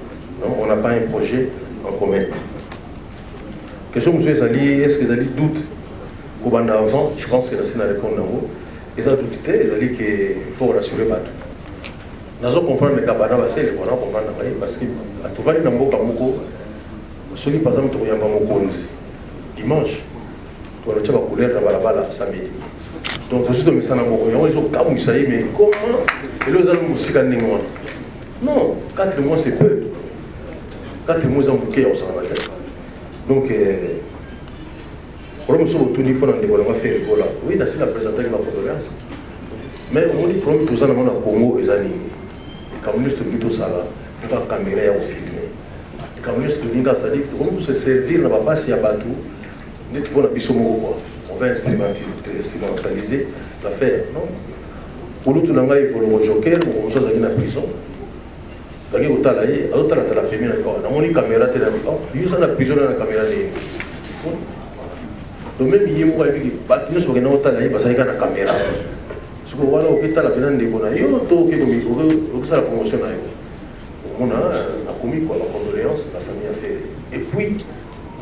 On n'a pas un projet en commun. Question monsieur Zali, est-ce que vous avez doute au bande avant? Je pense que c'est la réponse d'avant. Ils ont douté, ils ont dit qu'il faut rassurer pas tout. Nous allons comprendre les cabana, parce que les gens comprennent parce que à tout va aller dans le Moko, ceux qui par exemple ne pas Moko dimanche, tu vas le couler dans la balabala samedi. Donc je suis dans le Moko, ils ont comme ça, mais comment? Et là ils ont musique à Némois. Non, 4 mois c'est peu. 4 mois ils ont bouqué au Salvador. Donc, pour le moment, tout le monde a fait le là. Oui, c'est la présentation de la condoléance. Mais on dit que le président de Congo est animé. Les communistes disent tout ça là, il faut pas caméra ou filmer. Les communistes disent que comment se servir dans la base, il y a pas tout. On va instrumentaliser l'affaire. Pour nous, il faut le joker, on va aller en prison. Il y a la caméra, il y a la prison dans la caméra. Donc même il y a la caméra. Ce qu'on voit là, on a la promotion. On a commis la condoléance, la famille a fait. Et puis,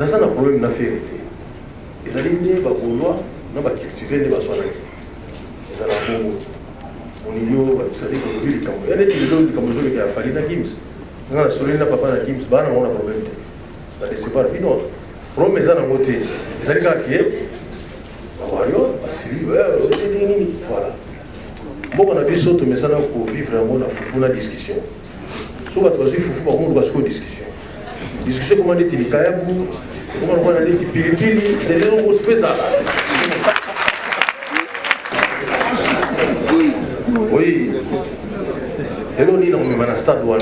dans un problème d'affaires, ils allaient venir à Gaulois, non, tu viens de la soirée. Ils allaient au niveau, vous savez, il y a des gens qui ont fallu dans Gims. Non, la soirée n'a pas de Gims, on a un problème. La décevoir, puis non. Problème, ils ont voté. Ils allaient gagner. Voilà. Bon, on a vu ça, mais ça pour vivre la discussion. Si on va choisir Foufou, on va se faire discussion. Discussion, comment on dit, il comment on va aller, il les gens vont se faire ça. Oui. Et là, on est dans un stade où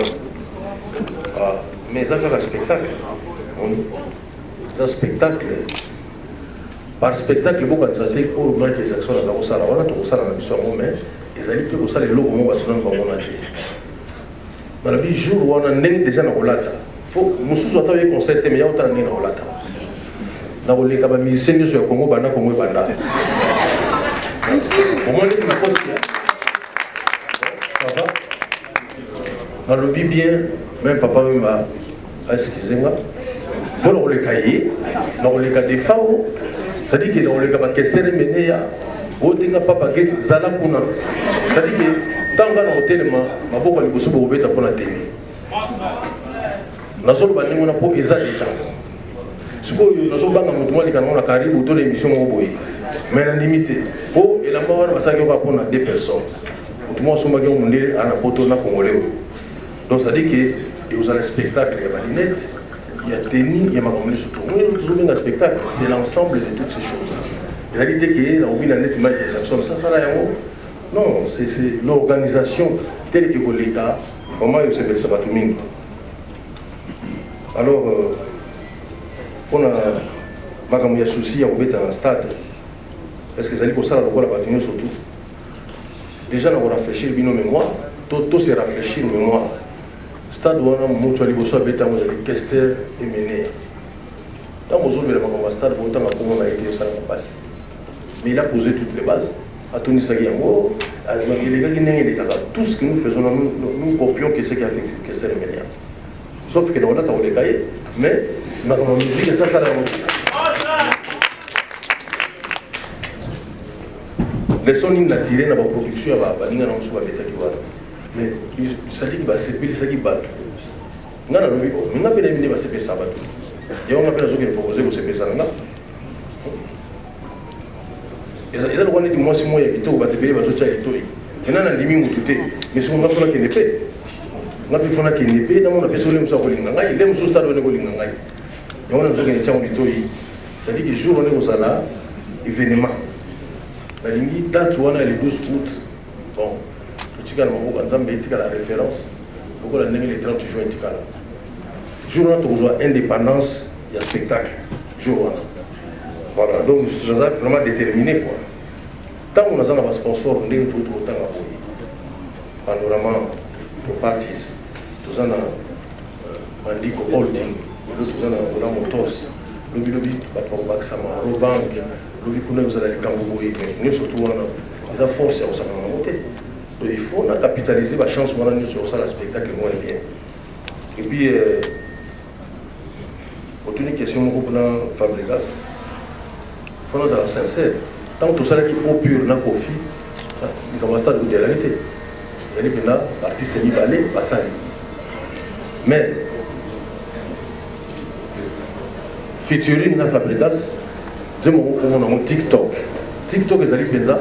mais ça, c'est un spectacle. C'est un spectacle. Par spectacle, beaucoup de choses, pour le les actions dans la salle, on a tout ça dans la mission, mais ils allaient pour ça les logos, on va se donner comme on a dit. Dans la vie, jour où on a déjà dans la faut nous soit avec conseil, mais il y a autant de dans la dans les cabas musiciens sur le Congo, banda comme banda. Au moins, il m'a posé. Ça va? Dans le bien, même papa m'a excusez-moi. Pour le cahier, dans le cas des femmes, c'est-à-dire que dans le cas de question de mener, on n'a pas paquet Zalakuna. C'est-à-dire que tant qu'on a hôtel, ma boue va lui pour mettre pour la télé. Nous sommes pour les gens. Ce que nous sommes dans le monde, nous avons carré pour toutes les missions au bout. Mais la limité. Oh, et la mort va s'agir pour 2 personnes. Tout le monde sommes à la photo na congolais. Donc ça dit que vous avez un spectacle, il y a ma lunette, il y a tennis, il y a ma communauté. Nous avons un spectacle, c'est l'ensemble de toutes ces choses. La réalité qui est là, on a nettement des actions. Ça là, non, c'est l'organisation telle que l'État, comment il s'appelle ça, Batouming. Alors, on a un souci à ouvrir dans un stade. Parce que ça dit pour ça, on a Batouming surtout. Déjà, on a réfléchi le bilan mémoire, tout s'est réfléchi le mémoire. Stade où on a montré les besoins de Kester et Méné. Dans mon zone, on va stade, on a été ça passe. Mais il a posé toutes les bases. À Tony Sagiango, à les gars qui n'ont pas tout ce que nous faisons, nous copions ce qui a fait Kester et Méné. Sauf que dans le cas, on est caillé, mais dans la musique, ça la musique. Les sons ils n'ont tiré dans la production, mais ça dit qu'il va se payer, ça qui bat. On a le but, on a bien aimé va se payer ça bat. Et on a bien raison de proposer pour se payer ça là. Et ça le roi dit moi si moi il y a tout, on va te payer, on va te payer tout. Et là on a dit mais tout est, mais si on a fait qu'il n'est pas, on a pu faire qu'il n'est pas, dans mon appel sur les moussaks olinganga, il aime sous stade de olinganga. Et on a besoin qu'il tient au tout. Ça dit que jour on est au sala, événement. La ligne date où on a les 12 août, bon, tout le monde a la référence, beaucoup de les 30 juin, jour où on a besoin d'indépendance, il y a spectacle, jour où voilà, donc je suis vraiment déterminé. Tant qu'on a un sponsor, on est tout autant à panorama, properties, tout ça, Mandico Holding, tout ça, on a Motors, le Bilobi, Baksama, Robank. Le Bikuna vous allez gagner, mais nous surtout on a force à ça monter. Donc il faut capitaliser la chance qu'on a sur ça, le spectacle moins bien. Et puis, pour une question pour Fabregas, il faut être sincère. Tant que tout ça qui est au pur, n'a profit, il commence à dire la vérité. Il y a des artistes qui ballet, pas ça. Mais, featuring na Fabregas, c'est mon TikTok. TikTok est allé penza.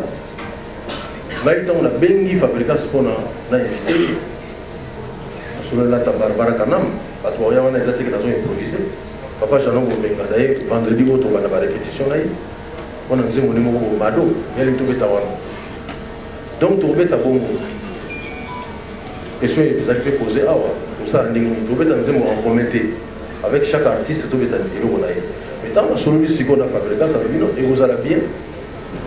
Là, on a béni Fabregas pour nous inviter. Sur la Barbara Kanam, parce qu'on a des attaques dans une improvisée. Papa Janon Gomenga, d'ailleurs, vendredi, on a une répétition là. On a dit mon numéro au Mado, il y a une toubée tawana. Donc, toubée tabongo. Question est fait poser à pour ça, on toubée dans un commenté. Avec chaque artiste, toubée dans le mais tant que celui ci qu'on a Fabregas, ça veut dire et vous allez bien.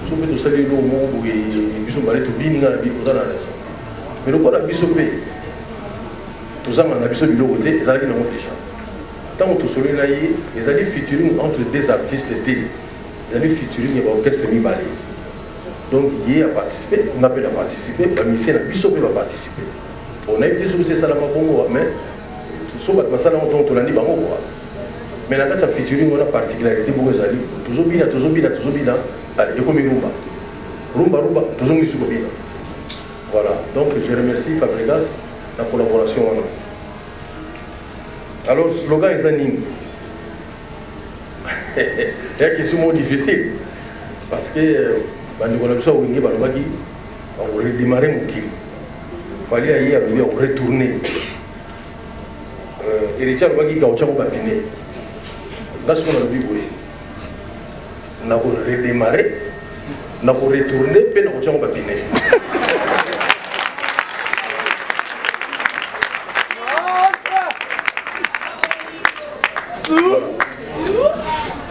Sauf que tout ça, il y a un moment où ils sont allés tout bien, ils ont la raison. Mais le quoi, la bisopé, tout ça, on a bisopé de l'autre côté, ils allaient dans déjà. Tant que tout celui-là, ils allaient featuring entre des artistes, ils allaient featuring et l'orchestre mi-balé. Donc, il y a participé, on appelle à participer, la mission, la bisopé va participer. On a été sur ça, mais sauf que ça, on a dit, mais la carte featuring, on a particularité pour les alliés. Toujours bien. Allez, il y a comme une rumba. Rumba, toujours mis sur le bien. Voilà, donc je remercie Fabregas la collaboration. Alors, le slogan est un hymne. Il y a une question difficile. Parce que, on a redémarré mon kill. Il fallait y arriver à retourner. Héritier, on va dire qu'il y a un papier. Là, ce qu'on a vu, on a redémarré, on a retourné, puis on a papier.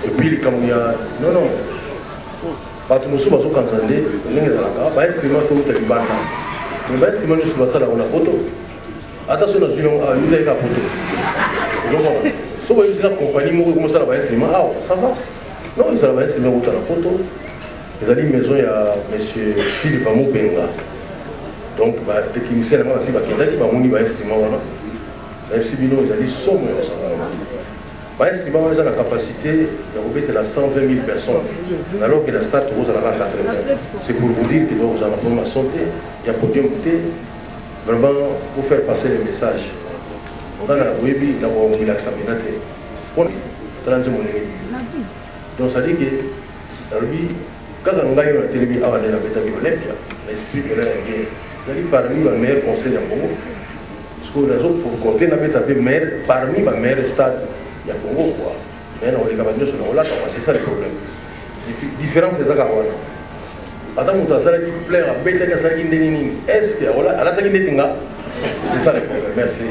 Et puis, comme il y a. Non. Pas tout le monde qui a entendu, il y a un instrument qui est un banda. Mais un instrument qui est un photo. Attention, nous avons une photo. Si vous avez la compagnie, vous commencez à avoir un instrument, ça va. Non, ils avaient un instrument qui est la photo. Ils ont dit maison, il y a M. Sylvain Benga. Donc, le technicien, il va monter un instrument. La FC Bino, ils ont dit somme. L'instrument a la capacité de la 120 000 personnes, alors que la stade vous a la 80. C'est pour vous dire que vous avez la santé, il y a podium vraiment pour faire passer le message. Dans la web, il y a un relax à pénater. Donc ça dit que quand on a une télévision à la Olympia, l'esprit de la guerre, c'est parmi les meilleurs conseils en Congo. Parce que les autres, pour compter, parmi les meilleurs stades. Il y a Congo quoi. Mais on est capable de se c'est ça le problème. différence ezaka wana ata moto azalaki plaire abetaki azalaki ndenge nini est-ce que alataki ndeti nga c'est ça le problème. Merci.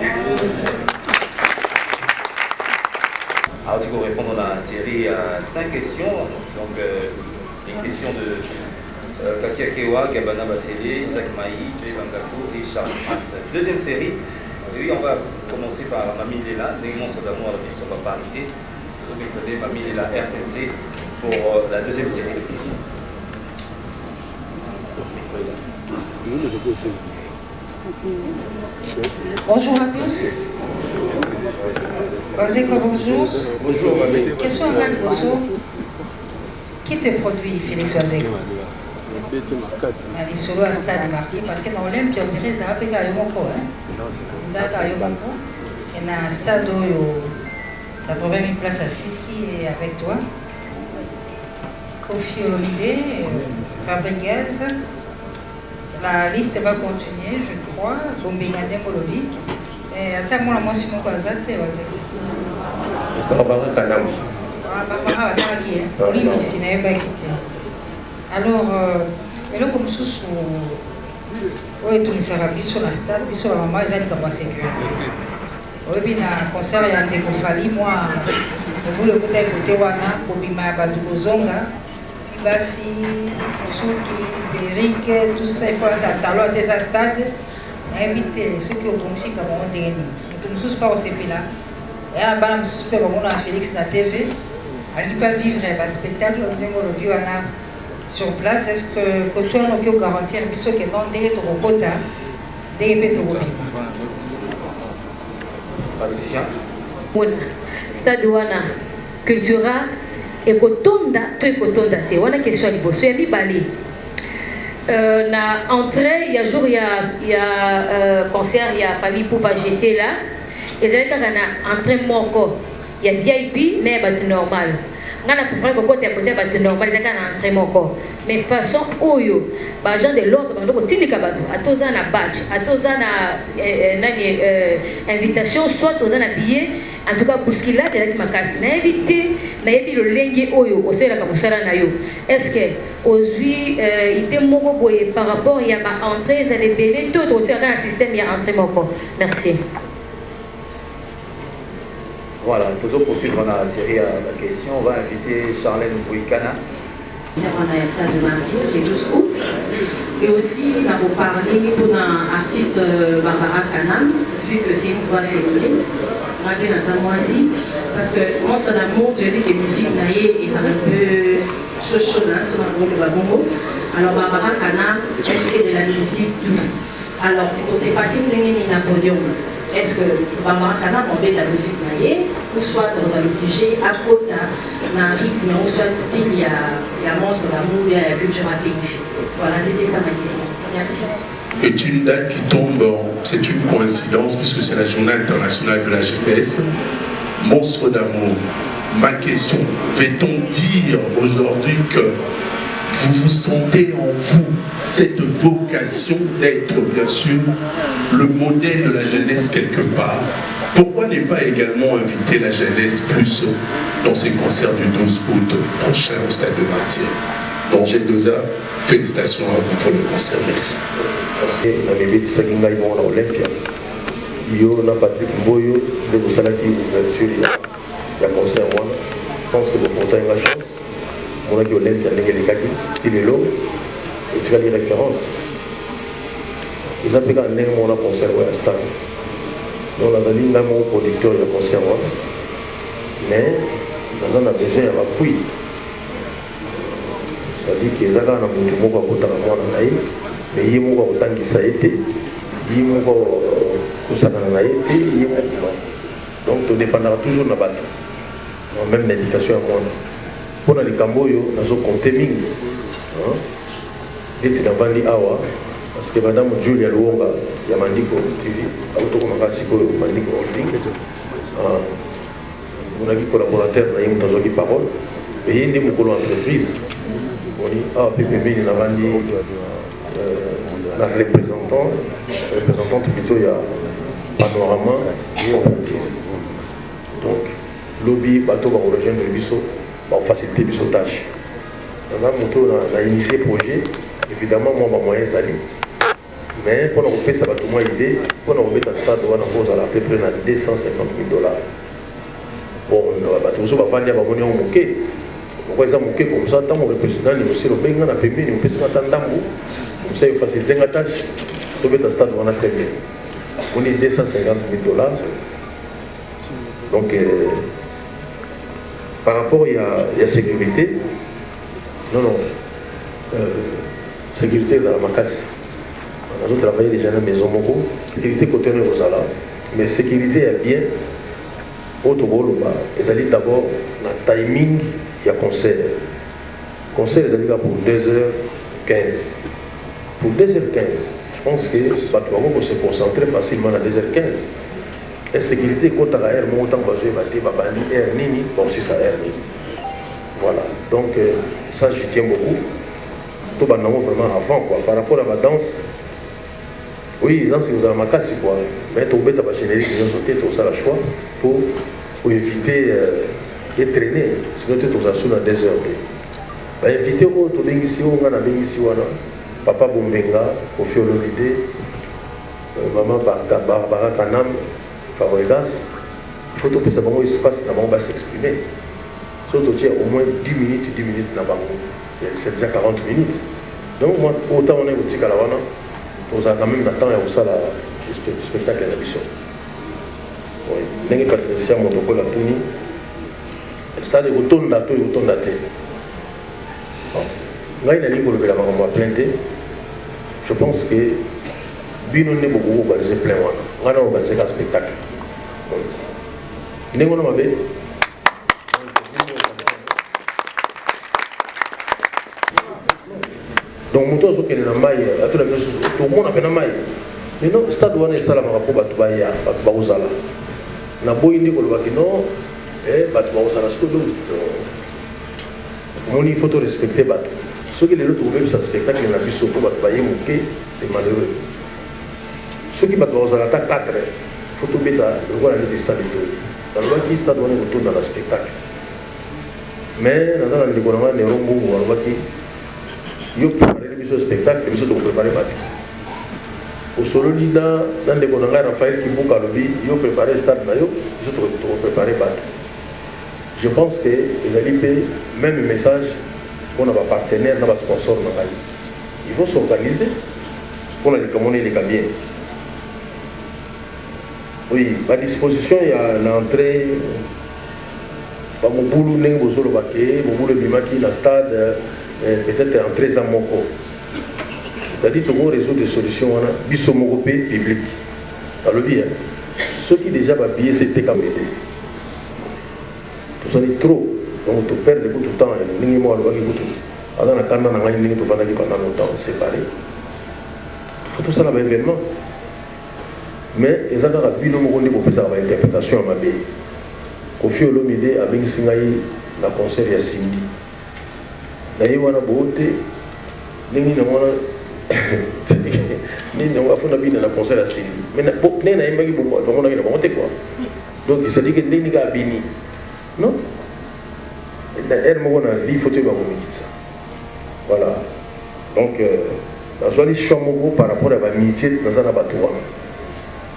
Alors tu peux répondre dans la série à 5 questions, donc les questions de Kakia Kewa, Gabana Bassélé, Isaac Maï, Jay Bangato et Charles Mas. Deuxième série, oui, on va commencer par Mamie Lela, des monstres d'amour avec qui on va parler. Vous savez, Mamie Lela RTC pour la deuxième série de questions. Bonjour à tous. Bonjour. Bonjour, Mamie. Question à Bosso. Qui te produit, Félix Wazeko? Sur le stade Marty, parce que dans l'Olympie, on dirait que ça a fait un peu. Il y a un stade où 80 000 places assises qui est avec toi. Kofi Olomide, Fabregas. La liste va continuer, je crois. Bombingane Kolobi. Attends, moi, Simon Kwazate, Wazeko. Barbara Kanam. Barbara Wataki, oui, mais c'est même pas quitté. Alors, et là, comme ça, oui, tout le monde sur la stade, sur la maman, ils ont comme sécurité. Oui, puis dans le concert, il y a des conflits. Moi, je voulais côté Wana, pour Bima Bazoukozonga, Basi, Souki, Beric, tout ça, il faut attendre des stades, inviter ceux qui ont commencé comme on dit. Tout le monde pas au CP là. Et à la base, je suis Félix na TV. Elle ne peut pas vivre un spectacle, on dit que le sur place. Est-ce que toi, on peut garantir que ceux qui ont des robots, des robots? Patricia. Voilà. Stade wana cultura ekotonda to ekotonda te wana question ya liboso ya mibale. Na entrée il y a jour il y a concert il y a Fally Ipupa j'étais là et ça kaka na entrée moko il y a VIP na ba normal ngana préfère ko côté côté ba normal ça kana entrée moko mais façon oyo ba gens de l'autre bando ko tindika bato atoza na badge atoza na nani invitation soit toza na billet en tout cas bousculade avec makasi na éviter na yebi le lenge oyo osela ka mosala na yo est-ce que ozui idée moko boye par rapport ya ba entrée za les belé tout au un système ya entrée moko merci. Voilà, nous allons poursuivre dans la série à la question. On va inviter Charlène Bouikana. C'est un stade de Marty, le 12 août. Et aussi, on va vous parler pour un artiste Barbara Kanam, vu que c'est une voix féminine. On va bien dans un mois aussi, parce que moi, ça d'amour, je vis des musiques naïves et ça un peu chaud, sur un gros de Babongo. Alors, Barbara Kanam, elle fait de la musique douce. Alors, on ne sait pas si vous avez un podium. Est-ce que Barbara Kanam on met la musique naïe ou soit dans un obligé à côté d'un rythme ou soit style il y a monstre d'amour, il y a la culture à pays. Voilà, c'était ça ma question. Merci. C'est une date qui tombe, c'est une coïncidence puisque c'est la journée internationale de la jeunesse. Monstre d'amour. Ma question, fait-on dire aujourd'hui que vous vous sentez en vous cette vocation d'être bien sûr le modèle de la jeunesse quelque part? Pourquoi ne pas également inviter la jeunesse plus dans ces concerts du 12 août prochain au stade de Marty? Donc j'ai déjà félicitations à vous pour le concert. Merci. Je pense que le pourtant il a la chance. On a dit Olympia il est là, et tu as les références. Ils ont pris un nez mon concert à la stade. Donc on a dit mon producteur de concert, mais on a besoin d'un appui. C'est-à-dire qu'ils ont un peu de mots à côté de moi, mais il y a un peu de temps qui ça a été, il y a un peu de ça a été, donc tout dépendra toujours de la batte. Même l'éducation à moi. Pour les Camboyo, nous avons compté ming. Dès que nous avons dit awa, parce que Madame Julia Luonga, Yamandiko TV, Autokomakasiko, Mandiko Holding, on a dit collaborateur, nous avons dit parole, et il y a une entreprise. On dit, ah, PPB, nous avons dit, la représentante plutôt, il y a Panorama, donc, lobby, bateau, va rejoindre le biseau. On faciliter les tâches. on a initié le projet, évidemment, moi, ma moyen s'allie. Mais pour nous faire ça, tout le monde idée, pour nous remettre un stade, on a fait près de 250 000 $. Bon, tout ça, on va faire des abonnés au moquet. Pourquoi ils ont moqué comme ça, tant que le président est aussi le bien, on a payé, on peut se mettre en dambou. Comme ça, il faut faciliter la tâche. Pour mettre un stade, on a très bien. On est 250 000 $. Donc, par rapport, il y a sécurité. Non. Sécurité, c'est la macasse. On a travaillé déjà dans la maison, sécurité côté de Rosala. Mais sécurité est bien. Autre rôle, ils allaient d'abord dans le timing, il y a concert. Concert, ils allaient pour 2h15. Pour 2h15, je pense que on peut se concentrer facilement à 2h15. La sécurité, quand on a l'air, on va jouer, air nini, bon, si ça air nini. Voilà, donc ça, j'y tiens beaucoup. Tout le monde vraiment avant, quoi. Par rapport à ma danse, oui, danse, vous avez ma casse, quoi. Mais tout le monde a générique, ils ont sauté, tout ça, le choix, pour éviter de traîner. Sinon, tu as sous 2 heures. Éviter que tu aies ici, on a ici, papa Bombenga, Kofi Olomide, maman Barbara Kanam, Favoidas. Il faut que ça ait un espace, on va s'exprimer. Surtout, tu as au moins 10 minutes, c'est déjà 40 minutes. Donc, moi, autant on est au Tikalawana, on a quand même attendre au salle du spectacle et la mission. Oui, n'est-ce pas Patricia Motoko la Touni? C'est-à-dire que tout le monde a tout le monde. Là, il a dit que le gouvernement va plainter. Je pense que Bino n'est beaucoup organisé plein. On a organisé un spectacle. N'est-ce pas Mabé? Donc, nous avons fait un maille, tout le monde a fait un maille. Mais non, le stade où on est, c'est la marapo, Batubaya, Batubaouzala. Na boy ni ko lobaki non Batubauza la studio. Mon il faut respecter Batu. Ceux qui les autres trouvent ce spectacle na biso ko Batubaye moké, c'est malheureux. Ceux qui Batubauza la 4, faut tout mettre le voir le stade de tout. Dans le stade on est autour dans le spectacle. Mais dans le gouvernement de Rombo ou Albaki, yo préparer le spectacle, le biso de préparer Batu. Au solo dans les Gonanga, Raphaël Kimbuka Lobi, ils ont préparé le stade, ils ont préparé Batu. Je pense que les alliés, même le message, on a un partenaire, on a un sponsor, il faut s'organiser pour les communes les gabiers. Oui, à disposition, il y a l'entrée, mon boulot n'est pas solo baquet, mon boulot Mimaki, dans le stade, peut-être entrée à Moko. C'est-à-dire que nous résoudre des solutions, bisomogopé public. Alors bien, ceux qui déjà habillés, c'était comme aider. Tout ça est trop. Donc tu perds beaucoup de temps. Minimum, alors la canne n'a pas été pendant longtemps séparé. Il faut tout ça dans l'événement. Mais ils ont un binomogondé pour faire ça interprétation à ma vie. Kofi Olomide a bien signé la concert à Sindi. D'ailleurs, on a beauté. Ni on va faire la concert à Sindi. Mais pour n'est pas qui pour on a une monter quoi. Donc il s'est dit que n'est pas béni. Non. Elle m'a vie faut te va ça. Voilà. Donc la jolie chamogo par rapport à la amitié dans un abattoir.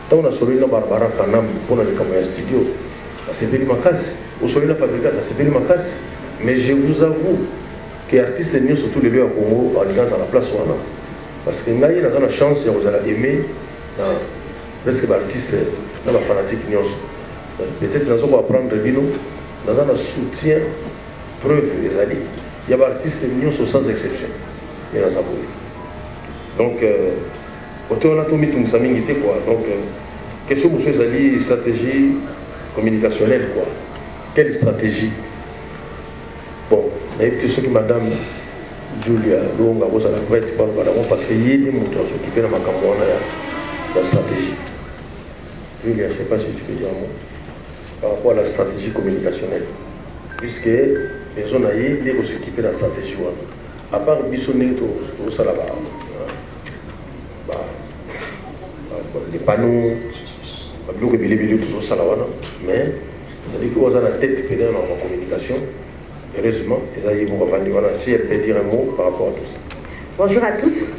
Donc on a sorti la Barbara Kanam pour aller comme un studio. C'est bien ma casse. Au soleil la fabrication, c'est bien ma casse. Mais je vous avoue que les artistes mieux surtout les lieux à Congo en alliance à la place où on a. Parce que nous avons la chance de vous aimer presque les artistes dans la fanatique. Peut-être que nous allons apprendre nous avons un soutien, preuve, il y a des artistes sans exception. Donc, quand on a tout mis tout ça, donc, question de vous stratégie communicationnelle, quoi. Quelle stratégie? Bon, il y a des choses que madame Julia, Longa, vous allez voir, parce qu'il y a des moutons qui s'occupent de la stratégie. Julia, je ne sais pas si tu peux dire un mot par rapport à la stratégie communicationnelle. Puisque les zones aïe, ils vont s'équiper de la stratégie. À part Bissonné, tout ça là-bas. Les panneaux, tout ça là-bas. Mais, c'est-à-dire qu'on a la tête pédale dans la communication. heureusement, si elle peut dire un mot par rapport à tout ça. Bonjour à tous.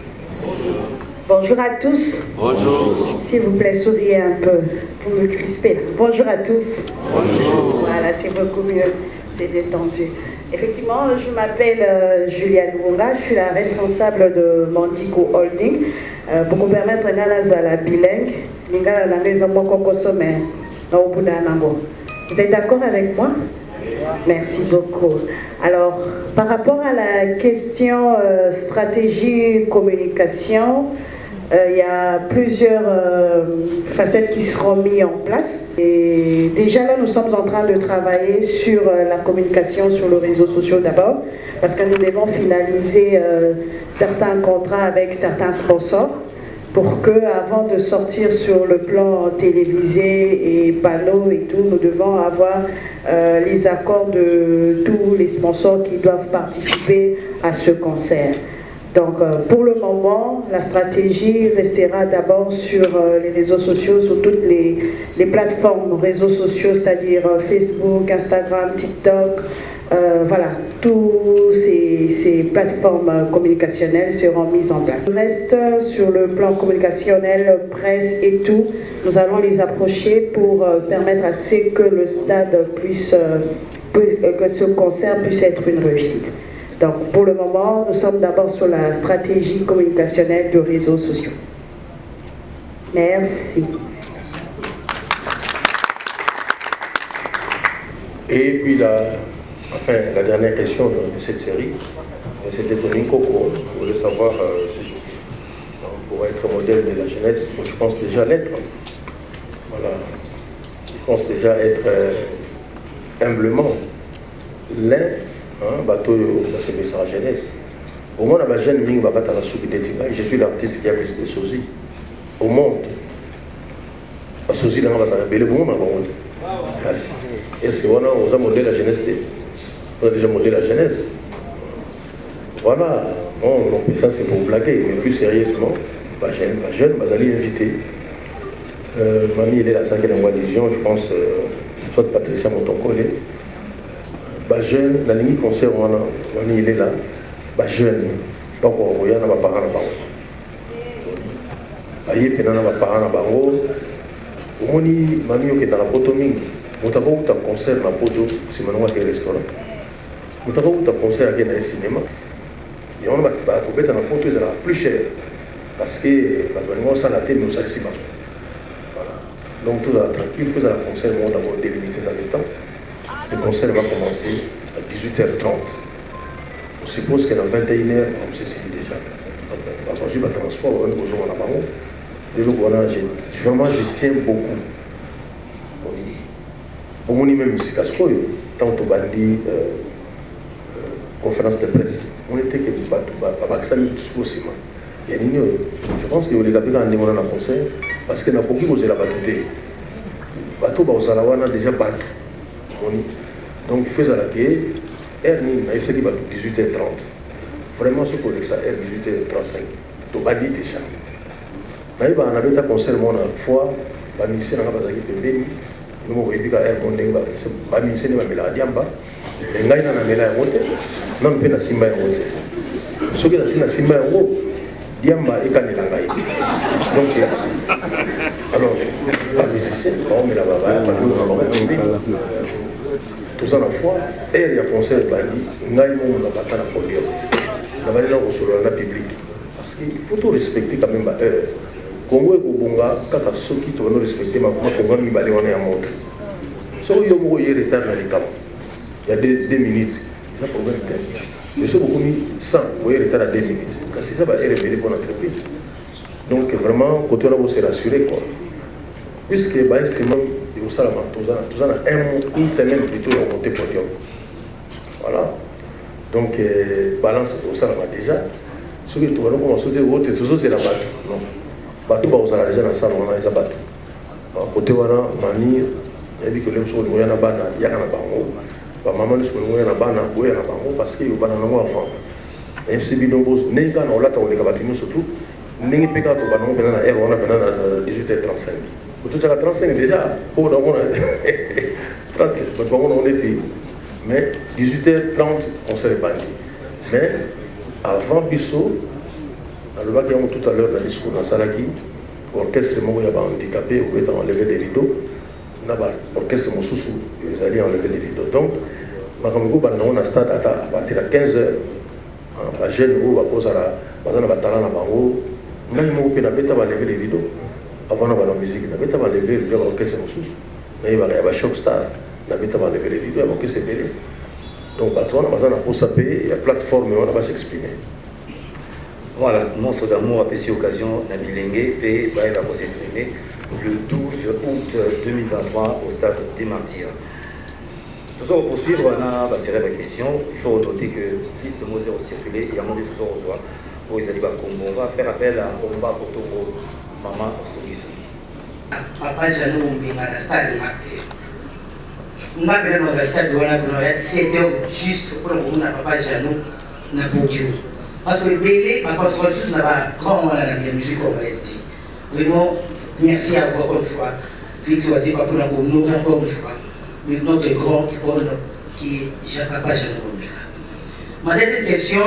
Bonjour à tous. Bonjour. S'il vous plaît, souriez un peu pour me crisper. Bonjour à tous. Bonjour. Voilà, c'est beaucoup mieux. C'est détendu. Effectivement, je m'appelle Julia Lunga, je suis la responsable de Mandico Holding. Pour me permettre de la bilingue, vous êtes d'accord avec moi? Merci beaucoup. Alors, par rapport à la question stratégie communication, il y a plusieurs facettes qui seront mises en place. Et déjà là, nous sommes en train de travailler sur la communication sur les réseaux sociaux d'abord, parce que nous devons finaliser certains contrats avec certains sponsors pour que, avant de sortir sur le plan télévisé et panneaux et tout, nous devons avoir les accords de tous les sponsors qui doivent participer à ce concert. Donc, pour le moment, la stratégie restera d'abord sur les réseaux sociaux, sur toutes les plateformes réseaux sociaux, c'est-à-dire Facebook, Instagram, TikTok. Voilà, toutes ces plateformes communicationnelles seront mises en place. Le reste, sur le plan communicationnel, presse et tout, nous allons les approcher pour permettre à ce que le stade que ce concert puisse être une réussite. Donc, pour le moment, nous sommes d'abord sur la stratégie communicationnelle de réseaux sociaux. Merci. Et puis la dernière question de cette série, c'était Tony Coco. Je voulais savoir si pour être modèle de la jeunesse, je pense déjà l'être. Voilà. Je pense déjà être humblement l'un. Bateau, c'est sa jeunesse. Au monde, la jeune ming va battre la soupe de Tinga. Je suis l'artiste qui a plus de sosie. Au monde, la sosie là, on va s'arrêter. Le monde, on va est-ce qu'on a modèle la jeunesse? On a déjà modèle la jeunesse. Voilà. Bon, ça c'est pour blaguer, mais plus sérieusement, pas jeune, vous allez inviter. Mamie, elle est la cinquième coalition, je pense, soit Patricia Motonkole. Bah jeune, la ligne concert, il est là. Bah jeune, donc il y a un parent à Bango. Il y a un parent à Bango. On dit, mamie, qui est dans la photo mingi. On t'a pas eu un concert dans la photo, c'est maintenant un restaurant. On t'a pas eu un concert dans le cinéma. Et on va trouver dans la photo, c'est plus cher. Parce que, ça la tête, nous accidents. Voilà. Donc tout est tranquille, faisons un concert, on va d'abord délimiter dans le temps. Le concert va commencer à 18h30. On suppose qu'à 21h, on sait c'est déjà. Après, je vais transport, on va besoin de la et donc voilà, vraiment, je tiens beaucoup. Au moins, même musique, tant que bandi, conférence de presse, on était que je pense que les gars ont demandé un concert parce qu'il y a beaucoup qui ont la battu. Bateau, ils ont déjà battu. Donc il faisait la quai, il s'est dit 18h30. Vraiment, ce qu'on ça, 18h35. Donc, il a dit déjà. On avait un concert une fois, il y a un ministère qui a été nous avons dit que le ministère de la Diamba, il y a un mélange non pas na simba yango ce qui na simba yango Diamba et Kanelangai. Donc alors pas musicien, on met la baba, tout ça la fois, et il y a concert bandi, ngai mo na batana podium. La bali na sur la public parce qu'il faut tout respecter quand même Congo et Kobonga, kaka soki to no respecter ma Congo mi bali on est à montre. So yo mo y retard na les camps. Il y a 2 minutes. Il y a problème. Mais ce beaucoup mis 100, vous voyez retard à 2 minutes. Parce que ça va être révélé pour l'entreprise. Donc vraiment, côté là, vous serez rassuré quoi. Puisque bah instrument et au salama, tout ça une semaine plutôt on monter podium. Voilà. Donc balance au salama déjà. Ce que tu vas nous commencer à dire, tout c'est la batte. Non. Bateau bah vous allez déjà dans la salle on a les abattus. Côté voilà, mani, il y a dit que les choses nous y en a bana, il y a un bango. Maman nous nous y en a bana, il y a un bango parce que il y a un bango avant. MC Bidombo, n'enga na olata on les abattus nous surtout. N'enga peka to bango bena na on a bena na 18h35. Tout ça à 35 déjà. Pour dans on 30, mais bon on était Mais 18h30, on s'est répandu. Mais avant Bissot, on a tout à l'heure dans le discours dans Salaki, l'orchestre il y a handicapé, on peut enlever les rideaux. L'orchestre Moussoussou, ils allaient enlever les rideaux. Donc, on a stade à partir de 15h. À Gênes, on va lever les rideaux. Avant, on va la musique, on va lever l'orchestre Moussoussou. Mais il va y avoir choc star, on va lever les rideaux, on va se mêler. Donc, on a pour saper, il y a plateforme, on va s'exprimer. Voilà, Monstre d'amour a fait occasion Nabilengue et va s'exprimer le 12 août 2023 au stade des Martyrs. Tout ça pour poursuivre, on a la question. Il faut noter que liste de mots zéro circulé et à mon tout ça au soir pour les alibas Combo. On va faire appel à Omba Kotongo, Maman Solution. Papa Janou Mbinga dans le stade des Martyrs. On a bien dans le stade de Wanakounoret, c'était juste pour nous, Papa Janou, na podium. Parce que Bélé, Papa Solution n'a pas grand monde à la musique congolaise. Vraiment, merci à vous encore une fois. Félix Oisé, Papa nous encore une fois. Notre grande icône qui est Jean-Papa Janou Mbinga. Ma deuxième question,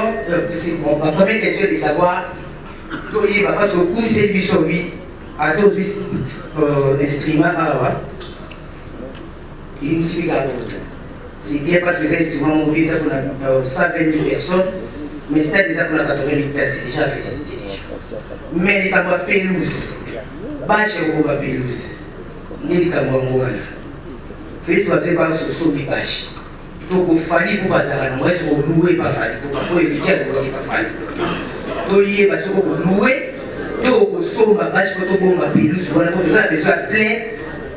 ma première question est de savoir, parce que comme c'est lui sur lui, à tous les instruments, il nous explique à l'autre. C'est bien parce que les instruments mobiles, on a 120 000 personnes, mais c'est déjà qu'on a 80 000 personnes, c'est déjà fait, c'était déjà. Mais les camarades pelouse, bâche au combat pelouse, ni les camarades mourants. Félix Oisé par ce saut de bâche. Donc il fallait pour bazar, moi je vais louer pas fallu pour éviter de pas fallu. Donc il y a parce que vous louer, donc au saut ma bâche pour tout ma pelouse, voilà pour tout ça besoin plein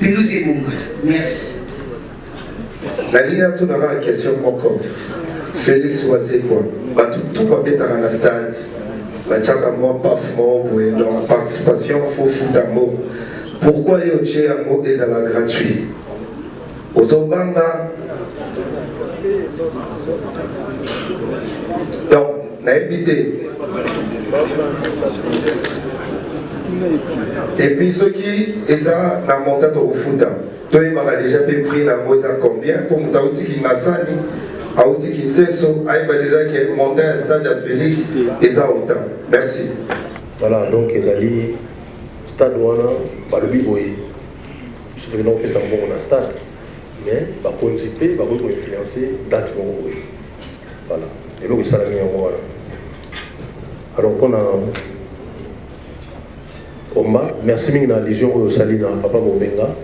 pelouse et bon. Merci. La ligne a tout une question encore. Félix Oisé quoi? Tout va bien dans la stade. Moi, paf, donc participation, faut foutre un mot. Pourquoi il y a un mot gratuit? Aux Obanga, donc, on a évité. Et puis ceux qui ont la montagne au foot, ils ont déjà pris la mose à combien pour nous dire qu'ils n'ont pas dit qu'ils sait déjà qui est monté un stade à Félix, ils ont autant. Merci. Voilà, donc ils ont dit stade par le biboy. Je ne sais pas si c'est un bon stade. Mais il va participer, il va influencer date. Voilà. Et donc, ça l'a mis en voilà. Alors, on a Omba, merci beaucoup de l'adhésion au salut dans Papa Mobenga.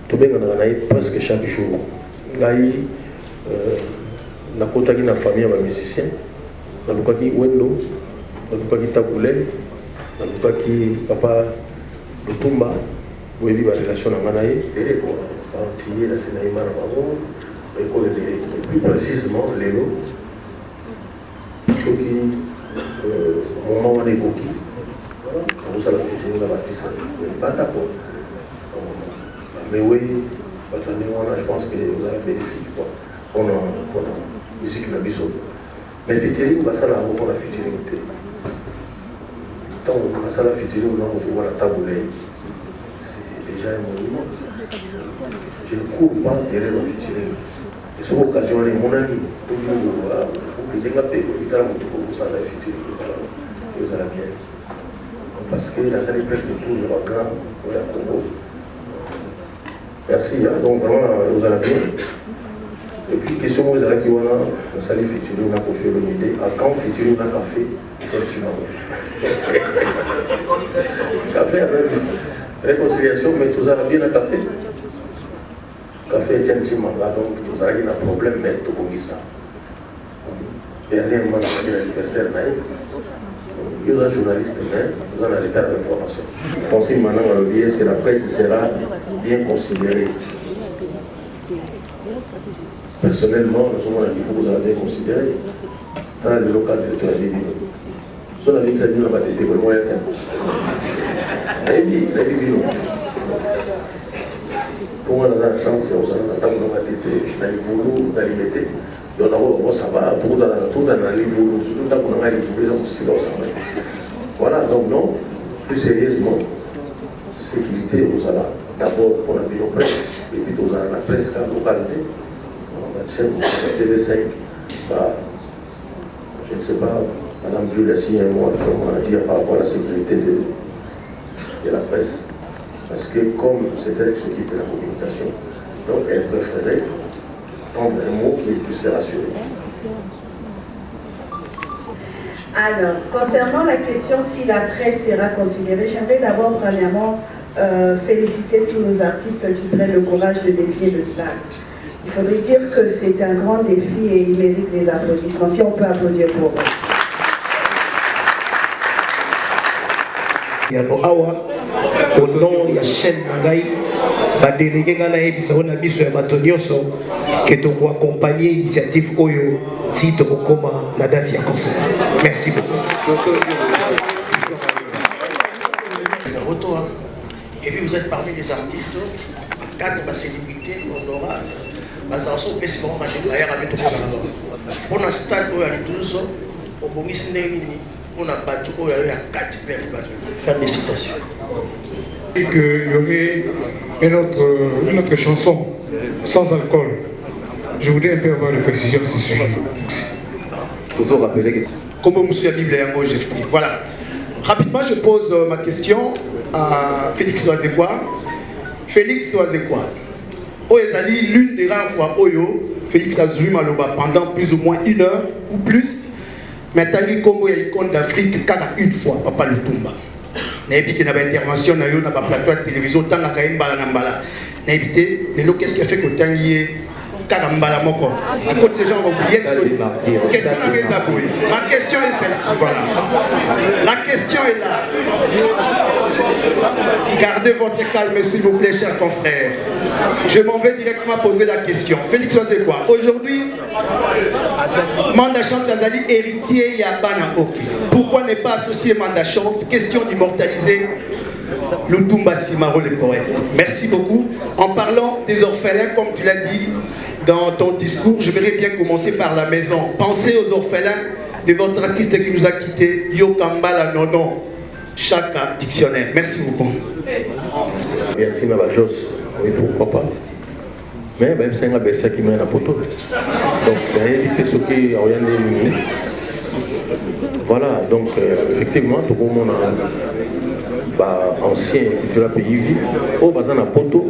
Tout bien, on a presque chaque jour. Là, on a contacté la famille de musiciens. On a contacté Wendo, on a contacté Taboulé, on a contacté Papa Lutumba, où il y a une relation avec Manaï. Entier la cinéma et plus précisément les lots qui moment où on est beaucoup vous allez faire la bâtisse pas d'accord mais oui je pense que vous allez bénéficier on a musique la biseau mais featuring va ça là on a featuring donc on a ça la featuring on voit la table c'est déjà un monument. Je ne cours pas derrière le featuring. Et sur l'occasion, mon ami, pour que je n'ai pas ça la featuring. Vous allez bien. Parce que la salle est presque tout le Wakra, au Congo. Merci. Donc vraiment, vous allez bien. Et puis, question, vous allez dire, la salle featuring, on a fait l'unité. À quand featuring, on a fait café avec réconciliation, mais vous allez bien le café. Café est un petit mandat, donc vous avez un problème, mais tout le monde ça. Dernièrement, on a fait l'anniversaire, il y a un journaliste, mais vous en avez retard d'information. Conseil maintenant, on va dire que la presse sera bien considérée. Personnellement, nous sommes il faut que vous avez bien considéré. Dans le local de la vie, si on avait dit que ça dit, on va être vraiment quelqu'un. La vie, pour moi, on a la chance, on a les voulous, on a les métiers. Donc, ça va, tout dans les voulous, surtout quand on a les voulous, donc c'est là ça va. Voilà, donc non, plus sérieusement, sécurité, vous allez d'abord pour la presse, et puis vous allez la presse localisée. la chaîne TV5, je ne sais pas, Madame Jules a signé un mot à dire par rapport à la sécurité de la presse. Parce que comme c'est elle qui s'occupe de la communication, donc elle préférait prendre un mot qui puisse les rassurer. Alors, concernant la question si la presse sera considérée, j'aimerais d'abord premièrement féliciter tous nos artistes qui prennent le courage de défier le stade. Il faudrait dire que c'est un grand défi et ils méritent des applaudissements. Si on peut applaudir pour eux. Il y a nos awa, au nom de la chaîne Nangaï, va déléguer à la mission de Matonioso, qui est accompagner l'initiative Oyo, si tu as la date de concert. Merci beaucoup. Et puis vous êtes parmi les artistes, à 4 célébrités, on aura. Mas also pesi kwa kama ndio yaya ameto kwa sababu ona start oya lituzo obongisi nini ona batu oya ya 4 pères batu. Fin de citation. Et qu'il y aurait une autre chanson sans alcool. Je voudrais un peu avoir une précision sur ce sujet. Toujours rappeler que comme monsieur la Bible yango j'ai fini. Voilà. Rapidement je pose ma question à Félix Wazekwa. Félix Wazekwa. Oezali l'une des rares fois Oyo, Félix Azui Maloba pendant plus ou moins 1 heure ou plus, mais Tali Congo et l'icône d'Afrique car une fois, Papa Lutumba. N'habité n'a pas intervention, n'a eu n'a pas plateau de télévision, tant la Kaïmbala Nambala. N'habité, mais qu'est-ce qui a fait que tant y est Karambala Moko. À côté des gens vont oublier question ma question est celle-ci, voilà. La question est là. Gardez votre calme s'il vous plaît, chers confrères. Je m'en vais directement poser la question. Félix Wazekwa, aujourd'hui, Manda Chante Azali, héritier Yabana Oki. Pourquoi ne pas associer Manda Chante? Question d'immortaliser Lutumba Simaro le poète. Merci beaucoup. En parlant des orphelins, comme tu l'as dit dans ton discours, je voudrais bien commencer par la maison. Pensez aux orphelins de votre artiste qui nous a quittés, Yo Kambala Nonon, chaque dictionnaire. Merci beaucoup. Merci Navajos, oui pourquoi pas. Mais même c'est un bersa qui mène à poteau. Donc il y a évité ce qui a rien éliminé. Voilà, donc effectivement, tout le monde a ancien culture pays vie, au bazan à poteau.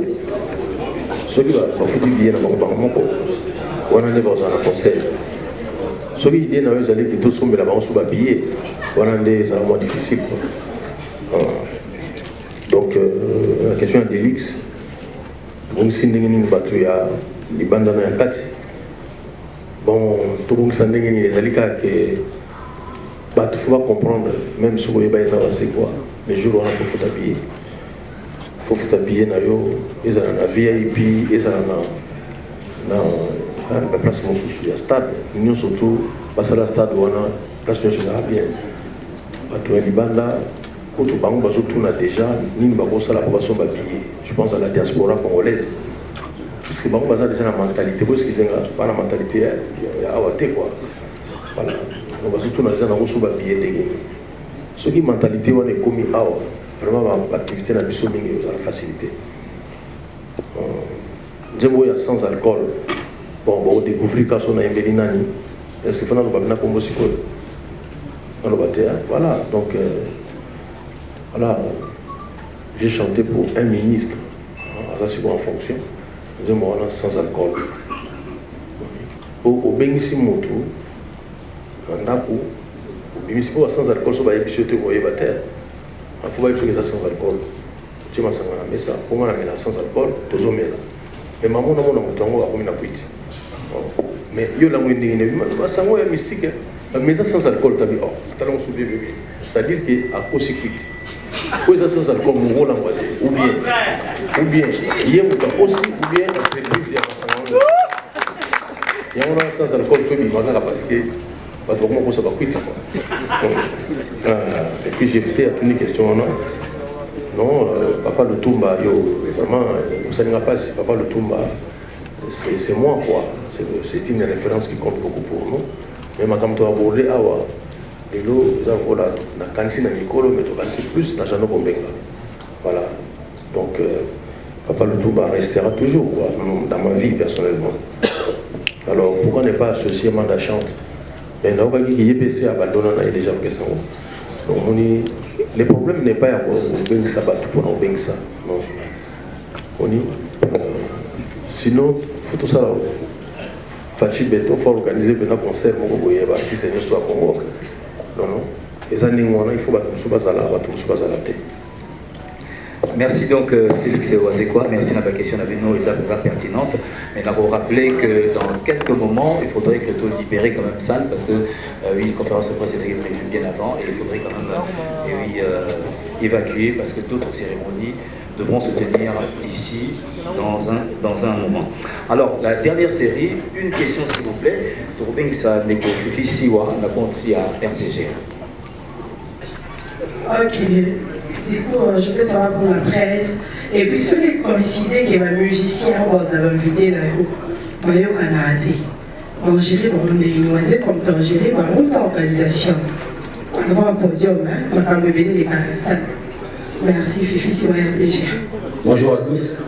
Celui qui a foutu bien dans mon barmoko, on en est dans un concert. Celui qui est dans les années qui tous sont là-bas sous papier, on en est dans un mois difficile. Donc la question est d'Élix. Bon, si nous avons battu les bandes dans la 4, bon, tout le monde s'en est les alicats que il faut comprendre, même si vous avez avancé quoi, les jours où on a fait habiller. Il faut habiller ils ont un VIP, ils ont la place sous le stade, nous surtout, parce que le stade où on a place de bien. Les bandes là, quand on a déjà, nous avons la population habillée. Je pense à la diaspora congolaise. Parce que nous avons déjà la mentalité, parce qu'ils n'ont pas la mentalité, il y a quoi. Voilà. Nous avons surtout la habillée. Ce qui est mentalité, on est commis à vraiment l'activité dans la facilité. Nous sans alcool. Bon, on découvre quand on a un béninani. Est-ce qu'il faut nous pas comme aussi voilà, donc voilà, j'ai chanté pour un ministre, ça c'est en fonction, nous avons sans alcool. Au Bénissi Moto, on a pour sans alcool, ça va être épisode pour y battre. Il faut pas faire ça sans alcool. Tu m'as sangana, mais ça, comment on a mis sans alcool, tous les hommes. Mais maman, on a mon tango à combien de mais il y a la moindre de vie, ça c'est mystique. Mais ça sans alcool, tu as dit, oh, c'est-à-dire qu'à cause de quoi ça sans alcool, mon rôle en voiture, ou bien, il y a aussi, ou bien, il y a un sans alcool, parce que, comment ça va quitter. Et puis j'ai fait à toutes les questions, non, Papa Lutumba, vraiment, ça ne va pas si Papa Lutumba, c'est moi, quoi. C'est une référence qui compte beaucoup pour nous. Mais quand tu as abordé, les lots, la cantine à Nicolo, mais tu as plus dans Jean-Bombenga. Voilà. Donc, Papa Lutumba restera toujours quoi, dans ma vie personnellement. Alors pourquoi ne pas associer Manda Chante? Mais non, il y a des abandonnés déjà que ça. Donc le problème n'est pas à faire ça pour nous ça. Non. Sinon, il faut tout ça. Fachi Beto, il faut organiser un concert pour les artistes et l'histoire pour moi. Non, non. Les années où il faut que la tête. Merci donc Félix Wazekwa, merci de la question avec nous, les affaires pertinentes. Mais nous avons rappelé que dans quelques moments, il faudrait que tout libérer quand même salle parce que une conférence de presse était prévue bien avant et il faudrait quand même évacuer parce que d'autres cérémonies devront se tenir ici dans un moment. Alors, la dernière série, une question s'il vous plaît. Tourben ça n'est que Fifi Siwa, la compte à RTG. Ok. Du coup, je veux savoir pour la presse. Et puis, ceux qui coïncidaient que les musiciens vous avez invité là, au Canada. On gérait des noisettes comme on gérait une organisation. Avant un podium, on a quand même des Canastat. Merci, Fifi, si RTG. Bonjour à tous.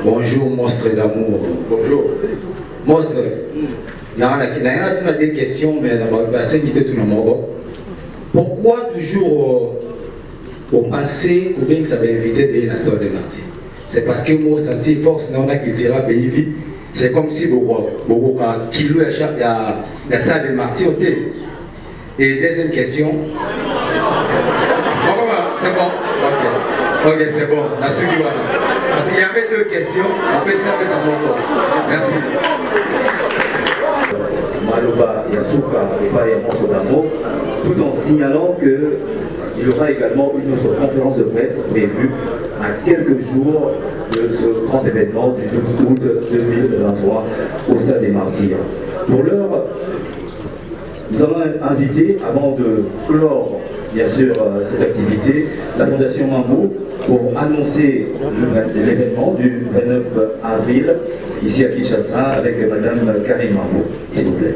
Bonjour, monstre d'amour. Bonjour. Monstre. Il y a des questions, mais la scène qui est tout le monde. Pourquoi toujours au passé, combien ça va éviter de la stade de Martyr? C'est parce que moi, senti force, non, là, qu'il dira vite. C'est comme si beaucoup kilo à la stade de Martyr. Et deuxième question. C'est bon. Ok, c'est bon. La suite, voilà. Parce qu'il y avait deux questions. Après ça va. Merci. Maloba Yasuka et Monso Damo, tout en signalant qu'il y aura également une autre conférence de presse prévue à quelques jours de ce grand événement du 12 août 2023 au Stade des Martyrs. Pour l'heure, nous allons inviter, avant de clore bien sûr cette activité, la Fondation Mambo pour annoncer l'événement du 29 avril ici à Kinshasa avec Madame Karine Mambo, s'il vous plaît.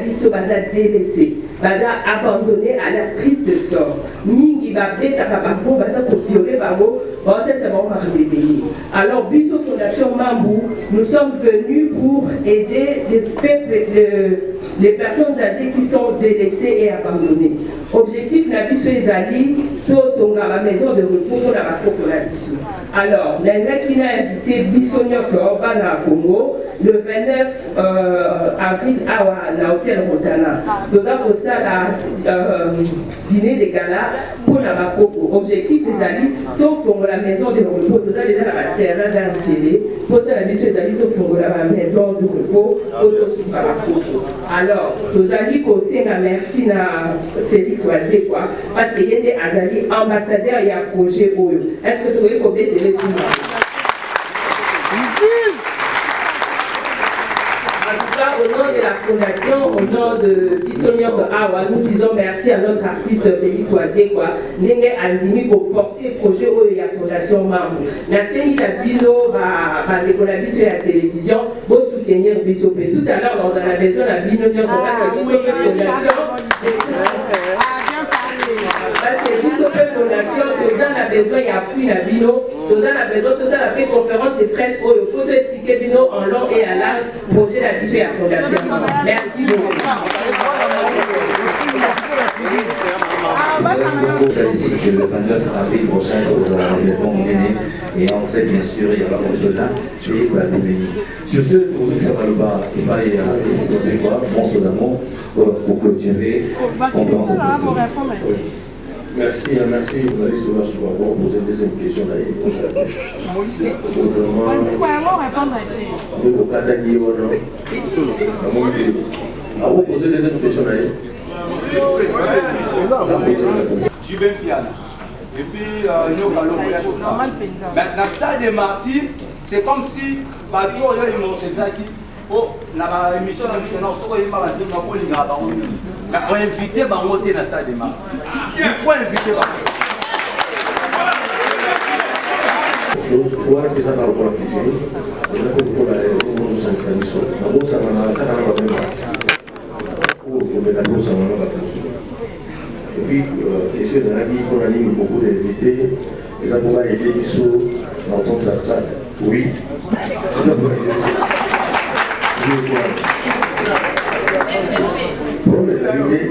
Biso baza délaissé, baza abandonné à leur triste sort. Mingi babeta kabako baza pour violer babo, c'est bon par les pays. Alors Biso Fondation Mambo, nous sommes venus pour aider les personnes âgées qui sont délaissées et abandonnées. Objectif na Biso ezali to tonga la maison de repos pour la population. Alors, l'année qui a invité Biso Nyoso bana Congo le 29 avril à l'hôtel Rotana. Nous avons ça la dîner de gala pour la Bakoko. Objectif des alliés, tout pour la maison de repos. Nous avons déjà la terre d'Ancélé. Pour ça, la mission des alliés, tout pour la maison de repos. Alors, nous avons aussi un merci à Félix Wazekwa parce qu'il y a des alliés ambassadeurs et un projet. Est-ce que vous voulez compléter les sous? Au nom de la Fondation, au nom de Bissonios Awa, nous disons merci à notre artiste Félix Wazekwa, Nenge Andimi pour porter le projet de la Fondation Mambo. La scène de Bilo va décoller sur la télévision pour soutenir Bissop. Tout à l'heure, dans la maison, la Bissonios Awa, parce que Bissop Fondation, nous avons besoin, il y a plus la Bino, nous avons besoin, tout ça, la fait conférence de presse pour expliquer Bino en long et à large, projet de la Bissop et la Fondation. Merci beaucoup. Ici que le 29 avril prochain, nous allons l'événement mené et entrer bien sûr, il y aura au-delà et la bénédiction. Sur ce, nous Sabalouba et Baye c'est quoi, Monso Damo, pour clôturer. Merci, journaliste de la soirée, pour poser une deuxième question d'ailleurs. À vous poser une deuxième question d'ailleurs. Et puis, mais dans le stade des Martyrs, c'est comme si, par exemple, ils m'ont dit oh, la émission on invité Bangote dans le stade des Martyrs. Pourquoi inviter Bangote? Et puis, les choses de la vie, on anime beaucoup d'invités, Les avocats aident les sous dans ton stade. Oui. Les avocats pour les arrivées,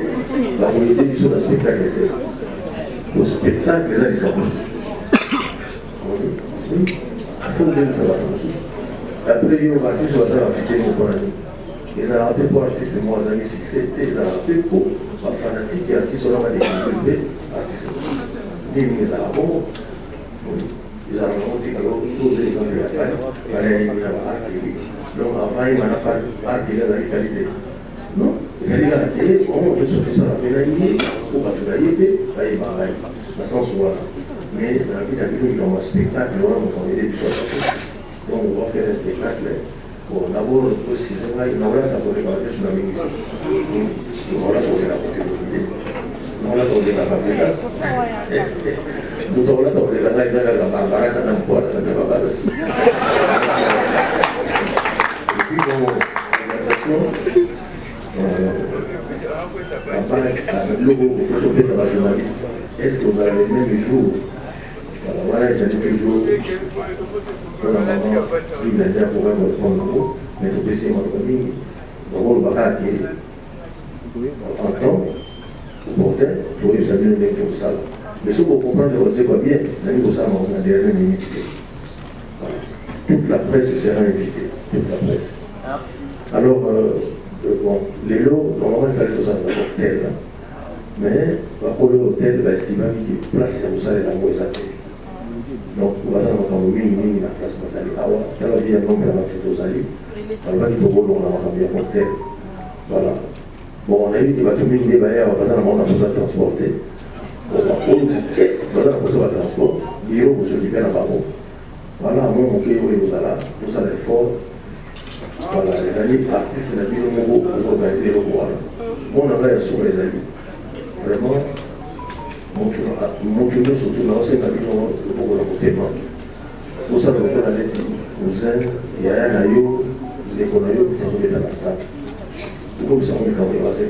la communauté du sol, le spectacle était. Le spectacle, les alliés, ça pousse. Il faut que ça va pousse. Après, il y a un artiste qui va faire afficher mon ami. Ils ont rappelé pour artiste, moi, les amis succès, ils ont rappelé pour un fanatique et artiste, on a des artistes. Ils ont rappelé. Ils ont remonté que l'autre chose, ils ont eu la faille. Il y a eu la barre qui est. Donc, avant, il y a la faille, il y a la qualité. Non, ils allaient la télé, on peut sortir ça la pénalité, ou pas tout d'ailleurs, il va y dans ce sens voilà. Mais dans la vie d'habitude, comme un spectacle, on va aider du soir. Donc, on va faire un spectacle. Bon, d'abord, excusez-moi, il n'a pas d'abord les sur la ministre. On va la trouver la conférence. On va la trouver la conférence. Nous avons la trouver la conférence. La barbara, la nampoire, la barbara. Et puis, bon, l'organisation. Est-ce que vous avez le même jour? Voilà, il y a quelques jours. On a vraiment vu la dernière pour répondre au mot, mais il faut essayer de m'entendre. D'abord, le bagage qui est en temps, au bordel, pour eux, ça vient de mettre comme ça. Mais ce qu'on comprend, c'est quoi bien, la vie de ça, on a des dernières minutes. Toute la presse sera invitée, toute la presse. Alors, bon, les lots, normalement, il fallait tout ça dans l'hôtel. Mais, pour l'hôtel, il va estimer qu'il place à vous la mauvaise année. Donc, on va faire la place de la Awa. Il y a la vie à nombre de la Zali. On va dire que on a bien l'hôtel. Voilà. Bon, on a eu des bateaux mini, on va passer la montre à transporter. On va passer à transport. Il y a pour ceux qui viennent à Babo. Voilà, moi, mon cœur, vous allez, vous allez fort. Voilà, les amis artistes, la vie de Mogo, pour organiser le pouvoir. Moi, on a sur les amis. Vraiment, mon tournoi, surtout dans l'ancien cabinet, le pouvoir de côté. Vous savez, on a dit, vous êtes, il y a un aïeux, les conaïeux qui sont dans la stade. Tout le monde s'en met quand même à dire,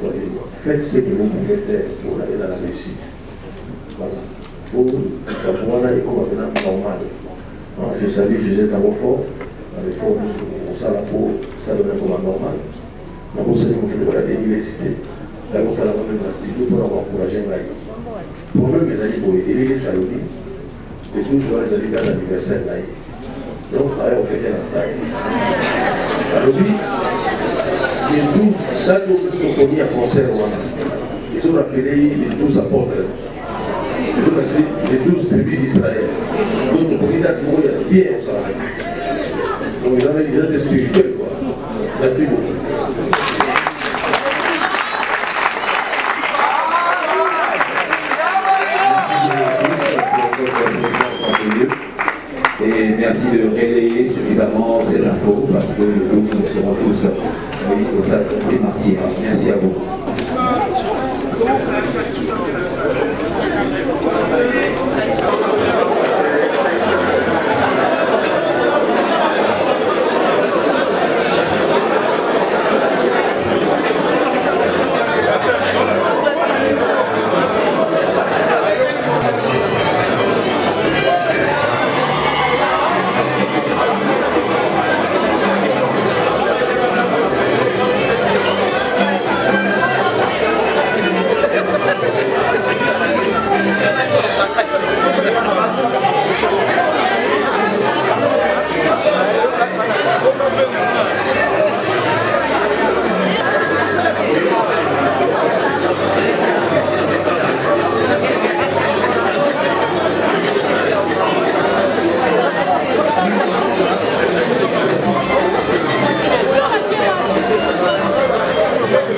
faites ce que vous pouvez faire pour aller à la réussite. Voilà. Pour que pouvoir là, il comme maintenant normal. Je savais que j'étais un fort, avec fort, ça la peau, ça donne comme normal. Donc, vous savez que vous avez l'université. Là, vous allez avoir l'institut pour encourager la vie. Pour même les amis, pour aider les salonies, les tous les amis dans l'anniversaire là. Donc, on fait la star. Alors, oui, les 12, là, nous avons fourni un concert. Ils ont appelé les 12 apôtres. Ils ont appelé les 12 tribus d'Israël. Donc, le candidat, il y a bien au salaire. Donc, ils avaient déjà des spirituels, quoi. Merci beaucoup. Et merci de relayer suffisamment ces infos parce que nous serons tous au stade des martyrs. Merci à vous.